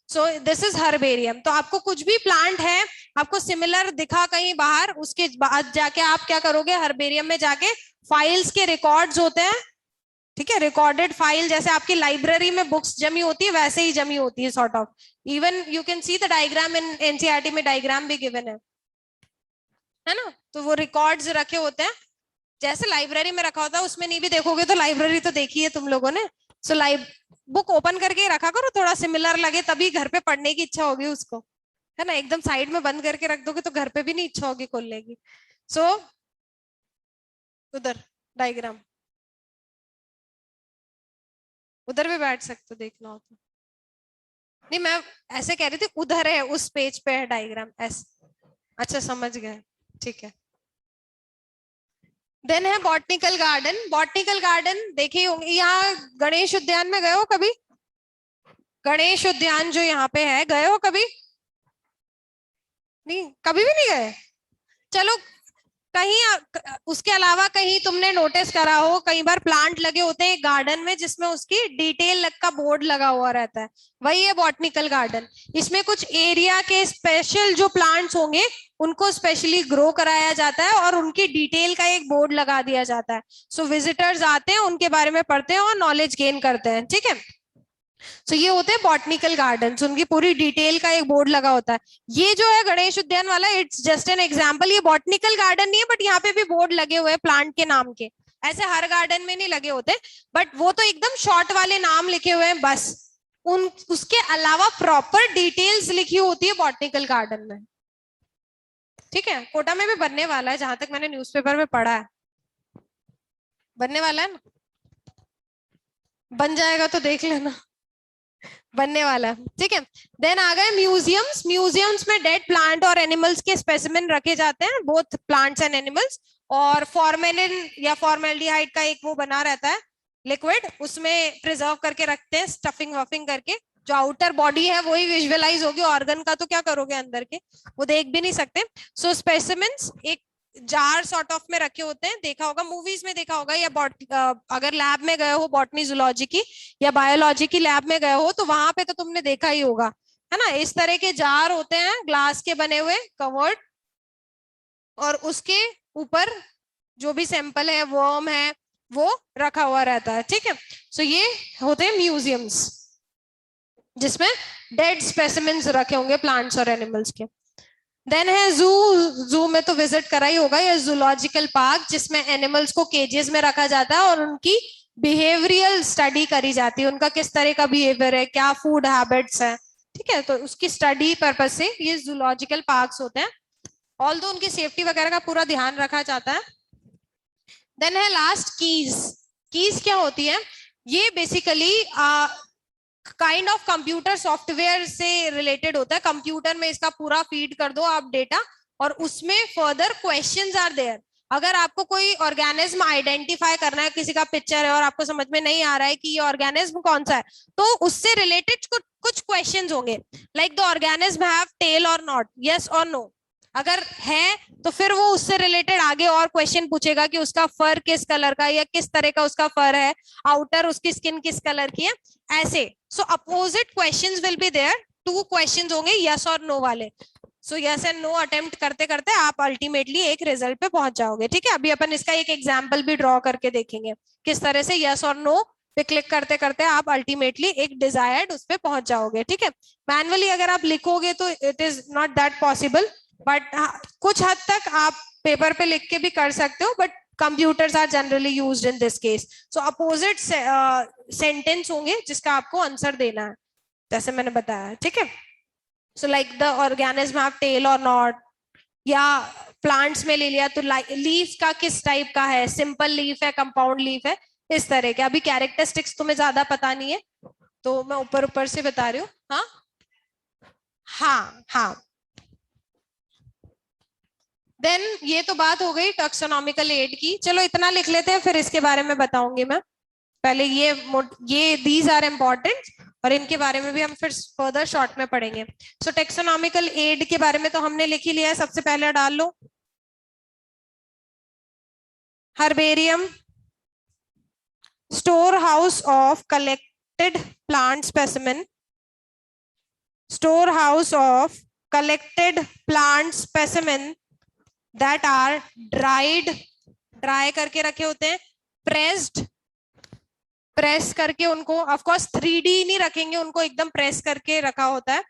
सो दिस इज हर्बेरियम। तो आपको कुछ भी प्लांट है आपको सिमिलर दिखा कहीं बाहर, उसके बाद जाके आप क्या करोगे, हर्बेरियम में जाके फाइल्स के रिकॉर्ड्स होते हैं, ठीक है, रिकॉर्डेड फाइल, जैसे आपकी लाइब्रेरी में बुक्स जमी होती है वैसे ही जमी होती है sort of. Even you can see the diagram in NCERT में, डायग्राम भी गिवन है ना। तो वो रिकॉर्ड्स रखे होते हैं जैसे लाइब्रेरी में रखा होता है, उसमें नहीं भी देखोगे तो लाइब्रेरी तो देखी है तुम लोगों ने। सो बुक ओपन करके रखा करो, थोड़ा सिमिलर लगे तभी घर पे पढ़ने की इच्छा होगी उसको, है ना। एकदम साइड में बंद करके रख दोगे तो घर पे भी नहीं इच्छा होगी खोलने की। सो उधर डायग्राम, उधर भी बैठ सकते हो देखना हो तो। नहीं मैं ऐसे कह रही थी, उधर है उस पेज पे है डायग्राम ऐसे। अच्छा समझ गए, ठीक है। देन है बॉटनिकल गार्डन। बॉटनिकल गार्डन देखे होंगे, यहाँ गणेश उद्यान में गए हो कभी? गणेश उद्यान जो यहाँ पे है, गए हो कभी? नहीं, कभी भी नहीं गए। चलो कहीं उसके अलावा कहीं तुमने नोटिस करा हो, कई बार प्लांट लगे होते हैं गार्डन में जिसमें उसकी डिटेल का बोर्ड लगा हुआ रहता है, वही है बॉटनिकल गार्डन। इसमें कुछ एरिया के स्पेशल जो प्लांट्स होंगे उनको स्पेशली ग्रो कराया जाता है और उनकी डिटेल का एक बोर्ड लगा दिया जाता है। सो विजिटर्स आते हैं, उनके बारे में पढ़ते हैं और नॉलेज गेन करते हैं, ठीक है। सो ये होते हैं बॉटनिकल गार्डन्स, उनकी पूरी डिटेल का एक बोर्ड लगा होता है। ये जो है गणेश उद्यान वाला, इट्स जस्ट एन एग्जांपल। ये बॉटनिकल गार्डन नहीं है बट यहाँ पे भी बोर्ड लगे हुए हैं प्लांट के नाम के। ऐसे हर गार्डन में नहीं लगे होते, बट वो तो एकदम शॉर्ट वाले नाम लिखे हुए हैं बस। उसके अलावा प्रॉपर डिटेल्स लिखी होती है बॉटनिकल गार्डन में, ठीक है। कोटा में भी बनने वाला है, जहां तक मैंने न्यूज़पेपर में पढ़ा है, बनने वाला है ना। बन जाएगा तो देख लेना, बनने वाला, ठीक है। देन आ गए म्यूजियम्स। म्यूजियम्स में डेड प्लांट और एनिमल्स के स्पेसिमेन रखे जाते हैं, बोथ प्लांट्स एंड एनिमल्स। और फॉर्मेलिन या फॉर्मेल्डिहाइड का एक वो बना रहता है लिक्विड, उसमें प्रिजर्व करके रखते हैं स्टफिंग वफिंग करके। जो आउटर बॉडी है वही विजुअलाइज होगी, ऑर्गन का तो क्या करोगे अंदर के, वो देख भी नहीं सकते। सो स्पेसिमेंस एक जार सॉर्ट ऑफ में रखे होते हैं, देखा होगा मूवीज में, देखा होगा, या अगर लैब में गए हो बॉटनी जूलॉजी की या बायोलॉजी की लैब में गए हो तो वहां पे तो तुमने देखा ही होगा, है ना। इस तरह के जार होते हैं ग्लास के बने हुए, कवर्ड, और उसके ऊपर जो भी सैंपल है, वर्म है, वो रखा हुआ रहता है, ठीक है। सो ये होते हैं म्यूजियम्स जिसमें डेड स्पेसिमेंस रखे होंगे प्लांट्स और एनिमल्स के। देन है जू। जू में तो विजिट करा ही होगा, या जूलॉजिकल पार्क, जिसमें एनिमल्स को केजेस में रखा जाता है और उनकी बिहेवियरल स्टडी करी जाती है, उनका किस तरह का बिहेवियर है, क्या फूड हैबिट्स है, ठीक है। तो उसकी स्टडी पर्पज से ये जूलॉजिकल पार्क्स होते हैं, ऑल्दो उनकी सेफ्टी वगैरह का पूरा ध्यान रखा जाता है। देन है लास्ट कीज। कीज क्या होती है? ये basically kind of computer software से रिलेटेड होता है। कंप्यूटर में इसका पूरा फीड कर दो आप डेटा, और उसमें फर्दर क्वेश्चंस आर देयर। अगर आपको कोई ऑर्गेनिज्म आइडेंटिफाई करना है, किसी का पिक्चर है और आपको समझ में नहीं आ रहा है कि ये ऑर्गेनिज्म कौन सा है, तो उससे रिलेटेड कुछ क्वेश्चंस होंगे, like the organism have tail और नॉट, यस और नो। अगर है तो फिर वो उससे रिलेटेड आगे और क्वेश्चन पूछेगा कि उसका फर किस कलर का, या किस तरह का उसका फर है, आउटर उसकी स्किन किस कलर की है, ऐसे। So opposite questions will be there, 2 questions होंगे यस और नो वाले। So yes and no attempt करते करते आप अल्टीमेटली एक रिजल्ट पे पहुंच जाओगे। ठीक है, अभी अपन इसका एक एग्जाम्पल भी ड्रॉ करके देखेंगे किस तरह से यस और नो पे क्लिक करते करते आप अल्टीमेटली एक डिजायर्ड उस पे पहुंच जाओगे। ठीक है, मैनुअली अगर आप लिखोगे तो it is not that possible, but कुछ हद तक आप पेपर पे लिख के भी कर सकते हो, but computers are generally used in this case. So opposite sentence होंगे जिसका आपको आंसर देना है, जैसे मैंने बताया। ठीक है, so like the organism have tail और नॉट, या प्लांट्स में ले लिया तो लीफ का किस टाइप का है, सिंपल लीफ है, कंपाउंड लीफ है, इस तरह के। अभी कैरेक्टरिस्टिक्स तुम्हें ज्यादा पता नहीं है तो मैं ऊपर ऊपर से बता रही हूँ। हाँ हाँ हाँ। देन ये तो बात हो गई टैक्सोनॉमिकल एड की। चलो इतना लिख लेते हैं, फिर इसके बारे में बताऊंगी मैं। पहले ये दीज आर इम्पोर्टेंट, और इनके बारे में भी हम फिर फर्दर शॉर्ट में पढ़ेंगे। सो टैक्सोनॉमिकल एड के बारे में तो हमने लिख ही लिया है। सबसे पहले डाल लो herbarium, store house of collected plant specimen, store house of collected plant specimen that are dried, dry करके रखे होते हैं, प्रेस्ड, प्रेस करके उनको, ऑफ कोर्स 3D नहीं रखेंगे उनको, एकदम प्रेस करके रखा होता है,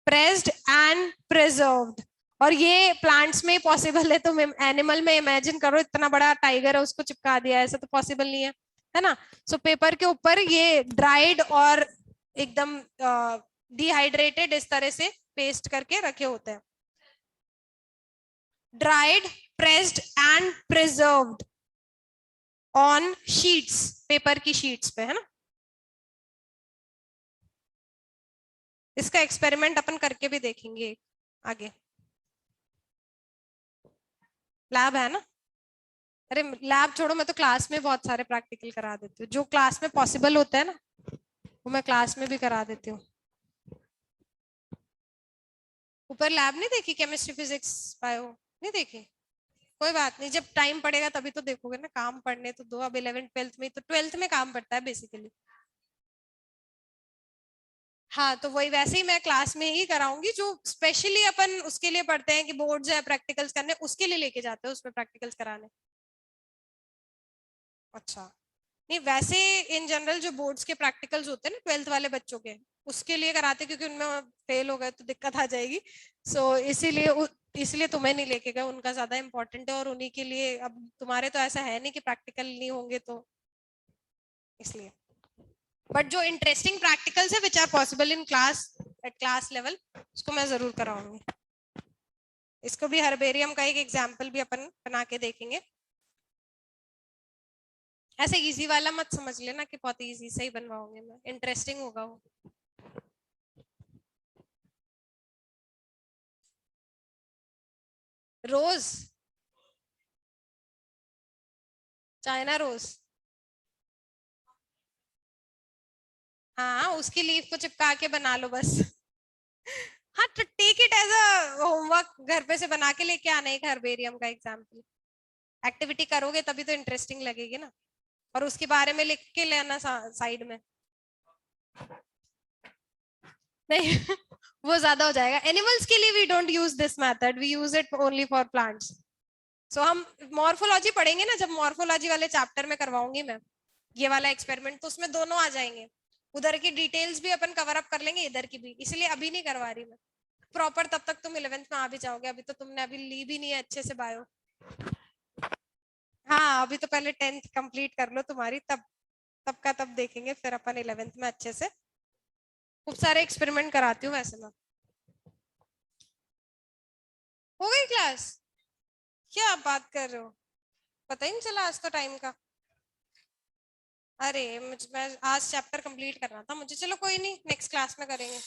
प्रेस्ड एंड प्रिजर्व्ड। और ये प्लांट्स में पॉसिबल है, तो एनिमल में इमेजिन करो, इतना बड़ा टाइगर है उसको चिपका दिया, ऐसा तो पॉसिबल नहीं है ना। सो पेपर के ऊपर ये ड्राइड और एकदम डिहाइड्रेटेड इस तरह से पेस्ट करके रखे होते हैं। Dried, pressed and preserved on sheets, paper की शीट्स पे, है ना। इसका एक्सपेरिमेंट अपन करके भी देखेंगे आगे, लैब है ना। अरे लैब छोड़ो, मैं तो क्लास में बहुत सारे प्रैक्टिकल करा देती हूँ, जो क्लास में पॉसिबल होता है ना वो मैं क्लास में भी करा देती हूँ। ऊपर लैब नहीं देखी, केमिस्ट्री फिजिक्स बायो नहीं देखी, कोई बात नहीं, जब टाइम पड़ेगा तभी तो देखोगे ना। काम पढ़ने तो दो, अब 11th 12th में, तो 12th में काम पड़ता है बेसिकली। हाँ, तो वही वैसे ही मैं क्लास में ही कराऊंगी, जो स्पेशली अपन उसके लिए पढ़ते हैं कि बोर्ड्स है प्रैक्टिकल्स करने, उसके लिए लेके जाते हैं उसमें प्रैक्टिकल्स कराने। अच्छा, नहीं वैसे इन जनरल जो बोर्ड्स के प्रैक्टिकल्स होते हैं ना 12th वाले बच्चों के, उसके लिए कराते, क्योंकि उनमें फेल हो गए तो दिक्कत आ जाएगी। सो इसीलिए तुम्हें नहीं लेके गए, उनका ज्यादा इंपॉर्टेंट है, और उन्हीं के लिए। अब तुम्हारे तो ऐसा है नहीं कि प्रैक्टिकल नहीं होंगे, तो इसलिए। बट जो इंटरेस्टिंग प्रैक्टिकल्स है which are possible in class, at class level, उसको मैं जरूर कराऊंगी। इसको भी हर्बेरियम का एक एग्जाम्पल भी अपन बना के देखेंगे। ऐसे इजी वाला मत समझ लेना कि बहुत इजी से ही बनवाऊंगी मैं, इंटरेस्टिंग होगा वो। रोज, चाइना रोज, हाँ उसकी लीफ को चिपका के बना लो बस। हाँ, take it as a homework, घर पे से बना के लेके आना एक हर्बेरियम का एग्जाम्पल। एक्टिविटी करोगे तभी तो इंटरेस्टिंग लगेगी ना, और उसके बारे में लिख के लेना साइड में। नहीं वो ज्यादा हो जाएगा। एनिमल्स के लिए we don't use this method, we use it only for plants. So हम मॉर्फोलॉजी पढ़ेंगे ना, जब मॉर्फोलॉजी वाले चैप्टर में करवाऊंगी मैं ये वाला एक्सपेरिमेंट, तो उसमें दोनों आ जाएंगे। उधर की डिटेल्स भी अपन कवर अप कर लेंगे, इधर की भी, इसलिए अभी नहीं करवा रही मैं प्रॉपर। तब तक तुम 11th में आ भी जाओगे, अभी तो तुमने अभी ली भी नहीं है अच्छे से बायो। हाँ, अभी तो पहले 10th कंप्लीट कर लो तुम्हारी, तब तब का तब देखेंगे, फिर अपन 11th में अच्छे से खूब सारे एक्सपेरिमेंट कराती हूँ वैसे मैं। हो गई क्लास? क्या आप बात कर रहे हो, पता ही नहीं चला आज तो टाइम का। अरे मुझे मैं आज चैप्टर कंप्लीट करना था मुझे, चलो कोई नहीं, नेक्स्ट क्लास में करेंगे।